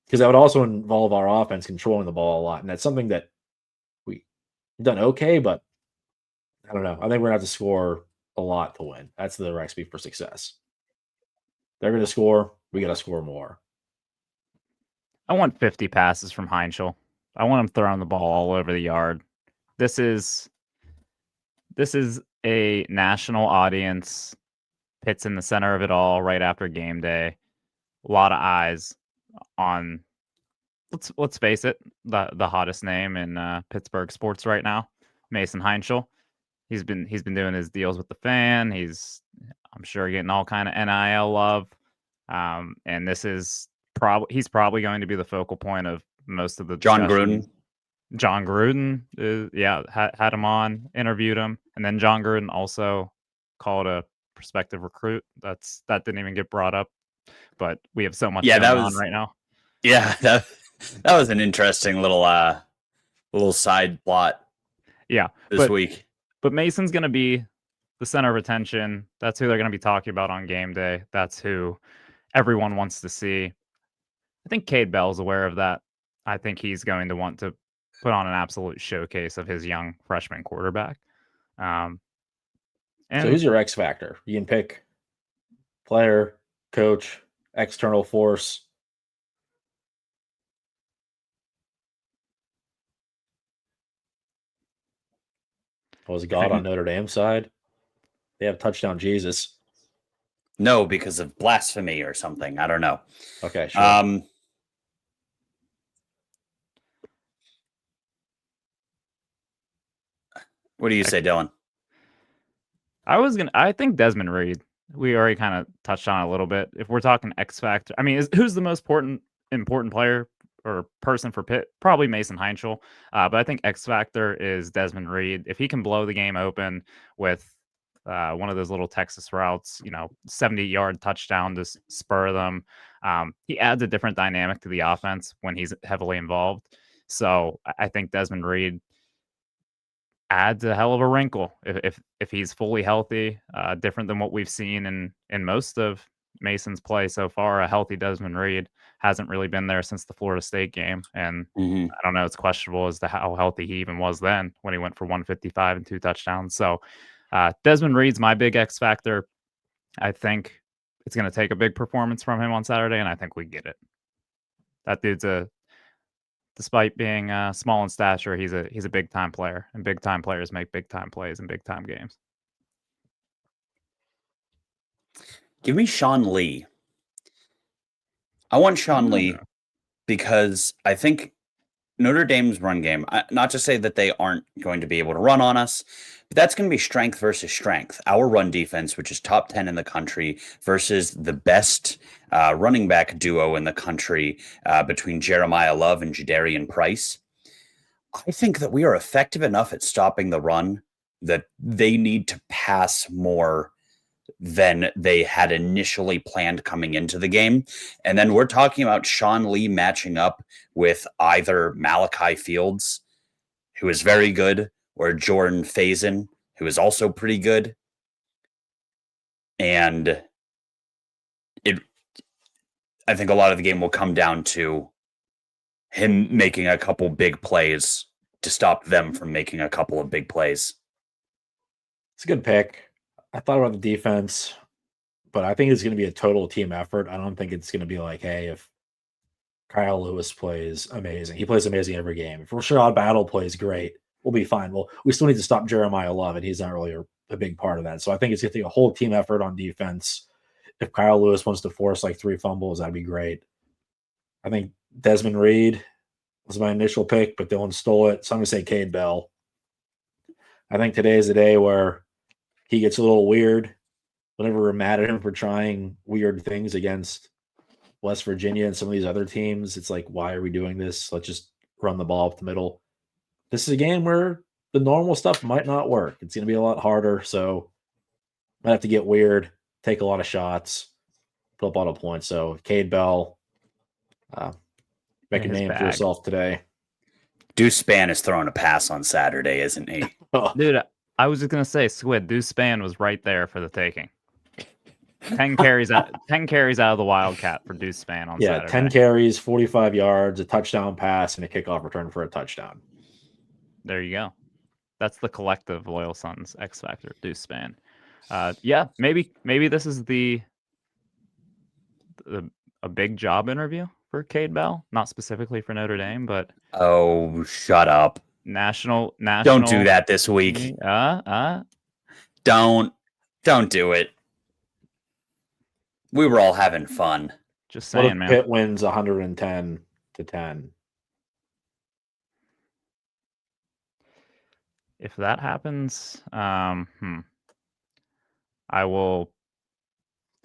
Because that would also involve our offense controlling the ball a lot. And that's something that we've done okay, but I don't know. I think we're going to have to score a lot to win. That's the recipe for success. They're going to score. We got to score more.
I want 50 passes from Heinschel. I want him throwing the ball all over the yard. This is a national audience. Pitt's in the center of it all right after game day. A lot of eyes on, let's face it, the hottest name in Pittsburgh sports right now, Mason Heinschel. He's been doing his deals with the fan. I'm sure getting all kind of NIL love. And this is he's probably going to be the focal point of most of the discussion. John Gruden, had him on, interviewed him, and then John Gruden also called a prospective recruit. That didn't even get brought up, but we have so much going on right now.
Yeah, that was an interesting little side plot.
Yeah,
this week.
But Mason's going to be the center of attention. That's who they're going to be talking about on game day. That's who everyone wants to see. I think Cade Bell's aware of that. I think he's going to want to put on an absolute showcase of his young freshman quarterback.
So who's your X factor? You can pick player, coach, external force. Was God on Notre Dame side? They have touchdown Jesus.
No, because of blasphemy or something. I don't know.
Okay, sure.
What do you say, Dylan?
I think Desmond Reed. We already kind of touched on it a little bit. If we're talking X factor, I mean, who's the most important player or person for Pitt? Probably Mason Heinschel. But I think X factor is Desmond Reed. If he can blow the game open with one of those little Texas routes, 70-yard touchdown to spur them, he adds a different dynamic to the offense when he's heavily involved. So I think Desmond Reed adds a hell of a wrinkle if he's fully healthy, different than what we've seen in most of Mason's play so far. A healthy Desmond Reed hasn't really been there since the Florida State game, and I don't know, it's questionable as to how healthy he even was then when he went for 155 and 2 touchdowns. So Desmond Reed's my big X factor. I think it's going to take a big performance from him on Saturday, and I think we get it. That dude's despite being small in stature, he's a big time player, and big time players make big time plays in big time games.
Give me Sean Lee. I want Sean Lee because I think Notre Dame's run game, not to say that they aren't going to be able to run on us, but that's going to be strength versus strength. Our run defense, which is top 10 in the country, versus the best running back duo in the country between Jeremiah Love and Jadarian Price. I think that we are effective enough at stopping the run that they need to pass more than they had initially planned coming into the game. And then we're talking about Sean Lee matching up with either Malachi Fields, who is very good, or Jordan Faison, who is also pretty good. And I think a lot of the game will come down to him making a couple big plays to stop them from making a couple of big plays.
It's a good pick. I thought about the defense, but I think it's going to be a total team effort. I don't think it's going to be like, hey, if Kyle Lewis plays amazing, he plays amazing every game. If Rashad Battle plays great, we'll be fine. Well, we still need to stop Jeremiah Love, and he's not really a big part of that. So I think it's going to take a whole team effort on defense. If Kyle Lewis wants to force like 3 fumbles, that'd be great. I think Desmond Reed was my initial pick, but Dylan stole it. So I'm going to say Cade Bell. I think today is the day where he gets a little weird. Whenever we're mad at him for trying weird things against West Virginia and some of these other teams, it's like, why are we doing this? Let's just run the ball up the middle. This is a game where the normal stuff might not work. It's going to be a lot harder. So I have to get weird, take a lot of shots, put up a lot of points. So Cade Bell, make a name for yourself today.
Deuce Spann is throwing a pass on Saturday, isn't he?
Dude, I was just gonna say, Squid, Deuce Spann was right there for the taking. 10 carries out of the Wildcat for Deuce Spann on Saturday.
10 carries, 45 yards, a touchdown pass, and a kickoff return for a touchdown.
There you go. That's the collective Loyal Sons X Factor, Deuce Spann. Yeah, maybe this is a big job interview for Cade Bell, not specifically for Notre Dame, but
oh, shut up.
National.
Don't do that this week. Don't do it. We were all having fun.
Just saying, man.
Pitt wins 110-10.
If that happens, I will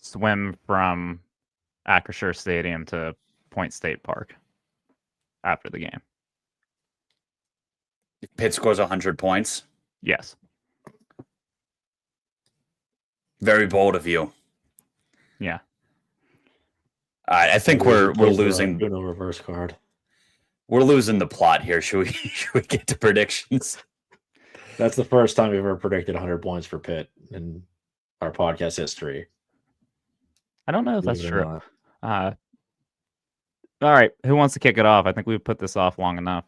swim from Acrisure Stadium to Point State Park after the game.
If Pitt scores 100 points?
Yes.
Very bold of you.
Yeah.
I think we're losing.
No reverse card.
We're losing the plot here. Should we get to predictions?
That's the first time we've ever predicted 100 points for Pitt in our podcast history.
I don't know if that's true. All right. Who wants to kick it off? I think we've put this off long enough.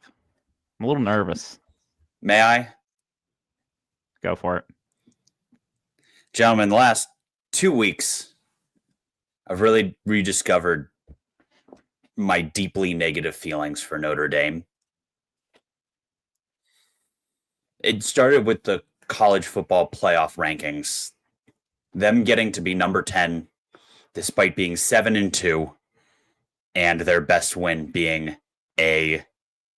I'm a little nervous.
May I?
Go for it.
Gentlemen, the last 2 weeks, I've really rediscovered my deeply negative feelings for Notre Dame. It started with the college football playoff rankings. Them getting to be number 10, despite being 7-2, and their best win being a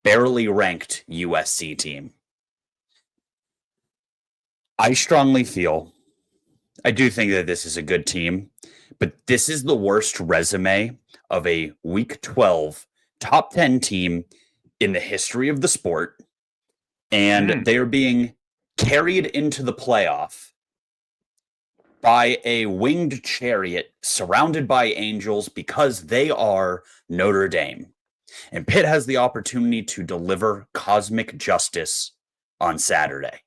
barely ranked USC team. I strongly feel, I do think that this is a good team, but this is the worst resume of a Week 12 top 10 team in the history of the sport. And they are being carried into the playoff by a winged chariot surrounded by angels because they are Notre Dame. And Pitt has the opportunity to deliver cosmic justice on Saturday.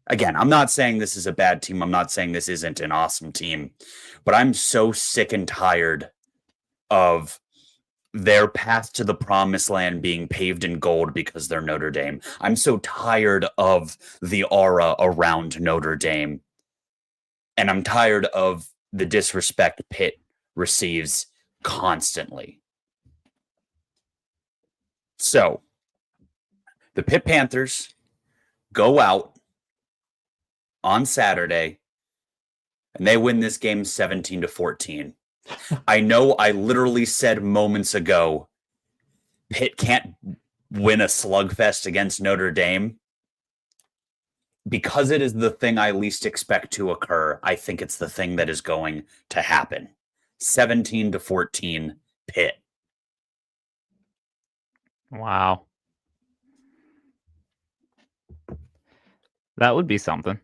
Again, I'm not saying this is a bad team. I'm not saying this isn't an awesome team. But I'm so sick and tired of their path to the promised land being paved in gold because they're Notre Dame. I'm so tired of the aura around Notre Dame. And I'm tired of the disrespect Pitt receives constantly. So, the Pitt Panthers go out on Saturday and they win this game 17-14. I know I literally said moments ago, Pitt can't win a slugfest against Notre Dame. Because it is the thing I least expect to occur, I think it's the thing that is going to happen. 17-14, Pitt.
Wow. That would be something.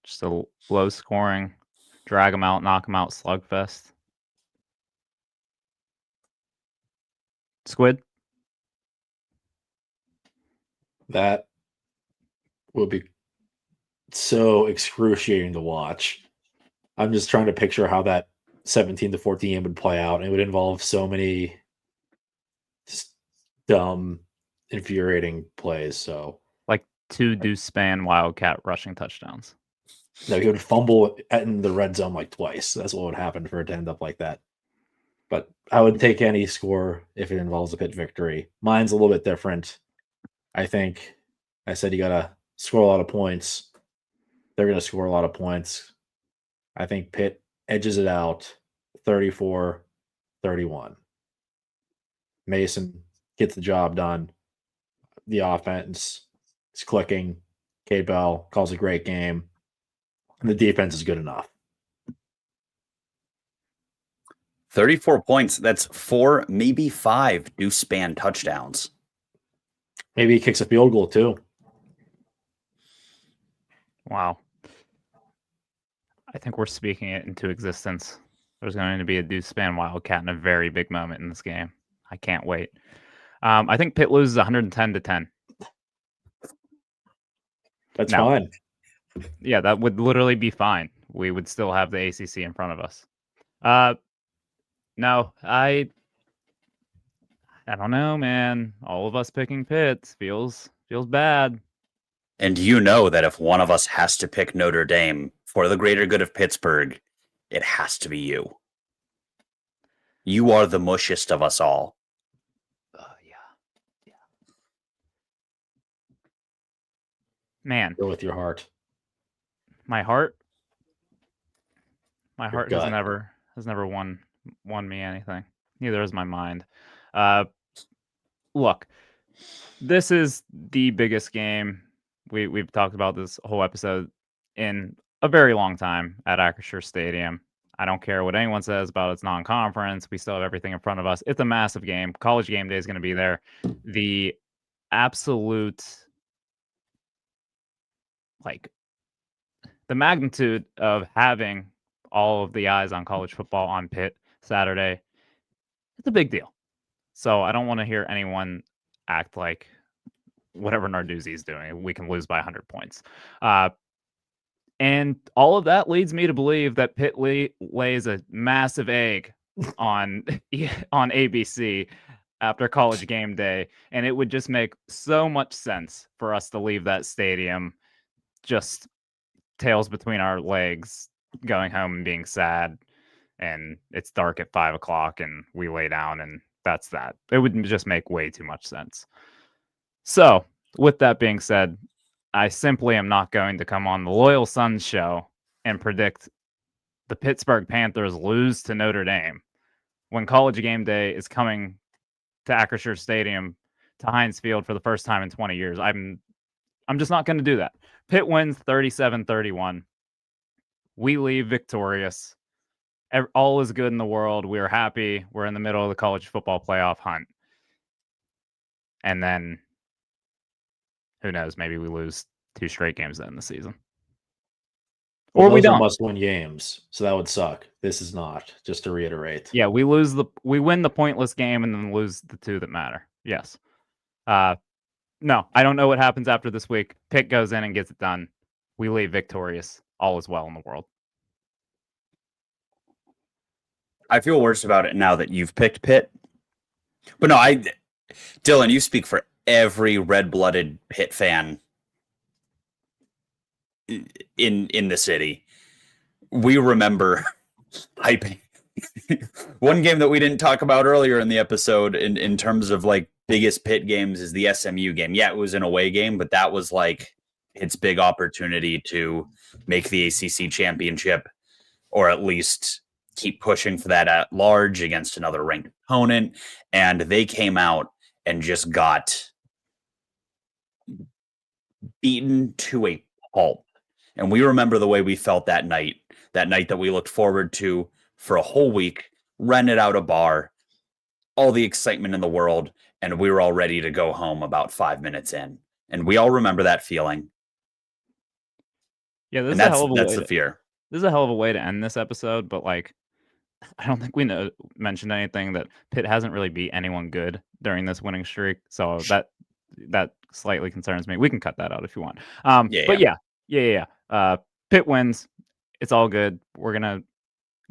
Just a low scoring, drag them out, knock them out slugfest. Squid?
That would be so excruciating to watch. I'm just trying to picture how that 17-14 game would play out, and it would involve so many just dumb, infuriating plays. So
Like 2 deuce span Wildcat rushing touchdowns.
no, he would fumble in the red zone like twice. That's what would happen for it to end up like that. But I would take any score if it involves a Pitt victory. Mine's a little bit different. I think I said you gotta score a lot of points. They're gonna score a lot of points. I think Pitt edges it out 34-31. Mason gets the job done. The offense is clicking. Cade Bell calls a great game. And the defense is good enough.
34 points. That's 4, maybe 5 deuce span touchdowns.
Maybe he kicks a field goal too.
Wow. I think we're speaking it into existence. There's going to be a deuce span Wildcat in a very big moment in this game. I can't wait. I think Pitt loses 110-10.
That's fine.
Yeah, that would literally be fine. We would still have the ACC in front of us. No, I don't know, man. All of us picking Pitt feels bad.
And you know that if one of us has to pick Notre Dame for the greater good of Pittsburgh, it has to be you. You are the mushiest of us all.
Yeah. Man,
Go with your heart.
my heart
Your
has
gut.
never won me anything. Neither has my mind. Look, this is the biggest game we've talked about this whole episode in a very long time at Acrisure Stadium. I don't care what anyone says about its non-conference. We still have everything in front of us. It's a massive game. College Gameday is going to be there. The absolute, the magnitude of having all of the eyes on college football on Pitt Saturday, it's a big deal. So I don't want to hear anyone act like whatever Narduzzi is doing, we can lose by 100 points. And all of that leads me to believe that Pitt lays a massive egg on ABC after College Gameday, and it would just make so much sense for us to leave that stadium just tails between our legs, going home and being sad, and it's dark at 5 o'clock, and we lay down, and that's that. It would just make way too much sense. So, with that being said, I simply am not going to come on the Loyal Sons show and predict the Pittsburgh Panthers lose to Notre Dame when College Gameday is coming to Acrisure Stadium to Heinz Field for the first time in 20 years. I'm just not going to do that. Pitt wins 37-31. We leave victorious. All is good in the world. We're happy. We're in the middle of the college football playoff hunt. And then who knows? Maybe we lose 2 straight games in the season.
Well,
Or we
those are
don't.
must-win games, so that would suck. This is not, just to reiterate.
Yeah, we win the pointless game and then lose the 2 that matter. Yes. No, I don't know what happens after this week. Pitt goes in and gets it done. We leave victorious. All is well in the world.
I feel worse about it now that you've picked Pitt. But no, Dylan, you speak for every red-blooded Pitt fan in the city. We remember hyping one game that we didn't talk about earlier in the episode in terms of like biggest Pitt games is the SMU game. Yeah, it was an away game, but that was like its big opportunity to make the ACC championship, or at least keep pushing for that at large against another ranked opponent. And they came out and just got beaten to a pulp. And we remember the way we felt that night that we looked forward to for a whole week, rented out a bar, all the excitement in the world, and we were all ready to go home about 5 minutes in. And we all remember that feeling.
Yeah,
that's the fear.
This is a hell of a way to end this episode, but like, I don't think we mentioned anything that Pitt hasn't really beat anyone good during this winning streak. So that slightly concerns me. We can cut that out if you want.
Yeah.
But yeah. Pitt wins. It's all good. We're gonna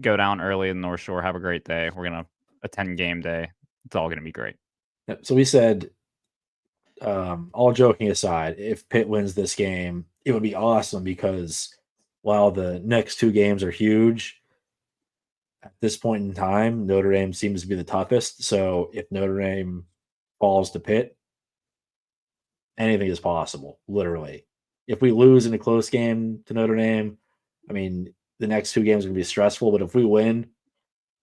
go down early in the North Shore. Have a great day. We're gonna attend game day. It's all gonna be great.
So we said, all joking aside, if Pitt wins this game, it would be awesome because while the next two games are huge, at this point in time, Notre Dame seems to be the toughest. So if Notre Dame falls to Pitt, anything is possible, literally. If we lose in a close game to Notre Dame, I mean, the next two games are going to be stressful, but if we win,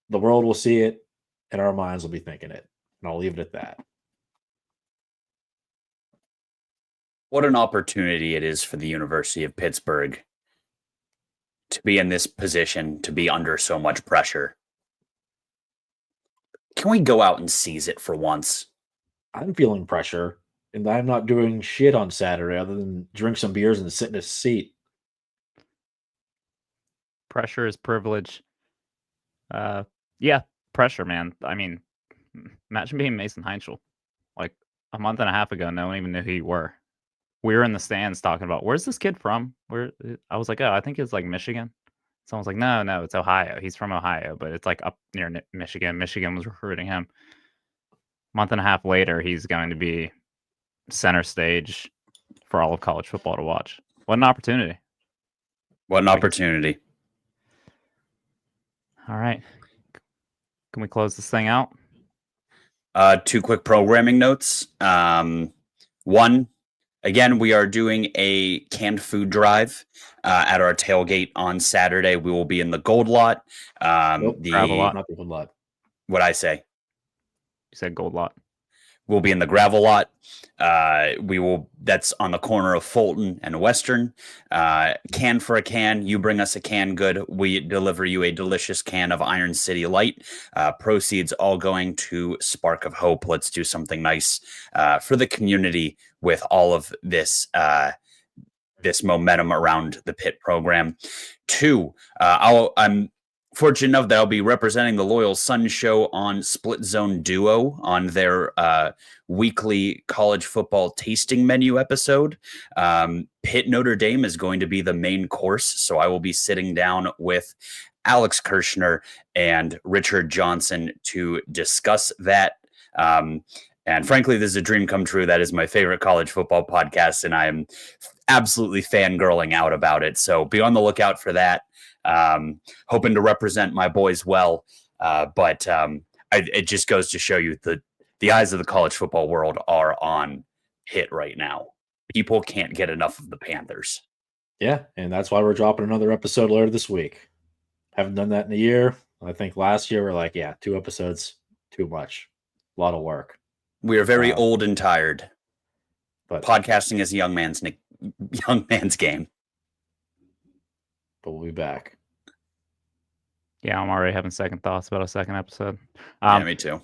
the world will see it and our minds will be thinking it. And I'll leave it at that.
What an opportunity it is for the University of Pittsburgh to be in this position, to be under so much pressure. Can we go out and seize it for once?
I'm feeling pressure, and I'm not doing shit on Saturday other than drink some beers and sit in a seat.
Pressure is privilege. Yeah, pressure, man. I mean, imagine being Mason Heinschel. Like a month and a half ago, no one even knew who you were. We were in the stands talking about, where's this kid from? I was like, oh, I think it's like Michigan. Someone's like, no, it's Ohio. He's from Ohio, but it's like up near Michigan. Michigan was recruiting him. Month and a half later, he's going to be center stage for all of college football to watch. What an opportunity.
What an opportunity.
All right. Can we close this thing out?
Two quick programming notes. One, again, we are doing a canned food drive at our tailgate on Saturday. We will be in the Gold Lot.
Gravel lot.
Not the Gold Lot.
What'd I say?
You said Gold Lot.
We'll be in the Gravel Lot. That's on the corner of Fulton and Western. Can for a can. You bring us a can good. We deliver you a delicious can of Iron City Light. Proceeds all going to Spark of Hope. Let's do something nice for the community with all of this this momentum around the Pitt program. Two, I'm fortunate enough that I'll be representing the Loyal Sun Show on Split Zone Duo on their weekly college football tasting menu episode. Pitt Notre Dame is going to be the main course, so I will be sitting down with Alex Kirshner and Richard Johnson to discuss that. And frankly, this is a dream come true. That is my favorite college football podcast, and I am absolutely fangirling out about it. So be on the lookout for that. Hoping to represent my boys well, but it just goes to show you the eyes of the college football world are on Pitt right now. People can't get enough of the Panthers.
Yeah, and that's why we're dropping another episode later this week. Haven't done that in a year. I think last year we're like, yeah, 2 episodes, too much. A lot of work.
We are very old and tired.
But
podcasting is a young man's game.
But we'll be back.
Yeah, I'm already having second thoughts about a second episode.
Yeah, me too.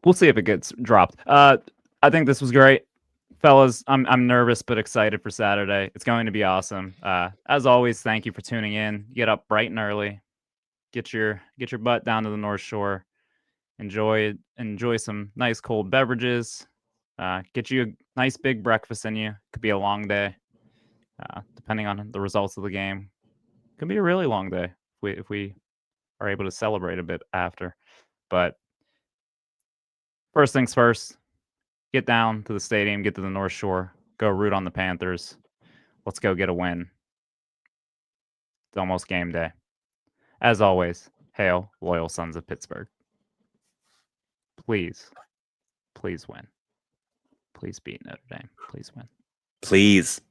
We'll see if it gets dropped. I think this was great, fellas. I'm nervous but excited for Saturday. It's going to be awesome. As always, thank you for tuning in. Get up bright and early. Get your butt down to the North Shore. Enjoy some nice cold beverages. Get you a nice big breakfast in you. Could be a long day. Depending on the results of the game, could be a really long day if we are able to celebrate a bit after. But first things first, get down to the stadium, get to the North Shore, go root on the Panthers. Let's go get a win. It's almost game day. As always, hail, loyal sons of Pittsburgh. Please win. Please beat Notre Dame. Please win.
Please.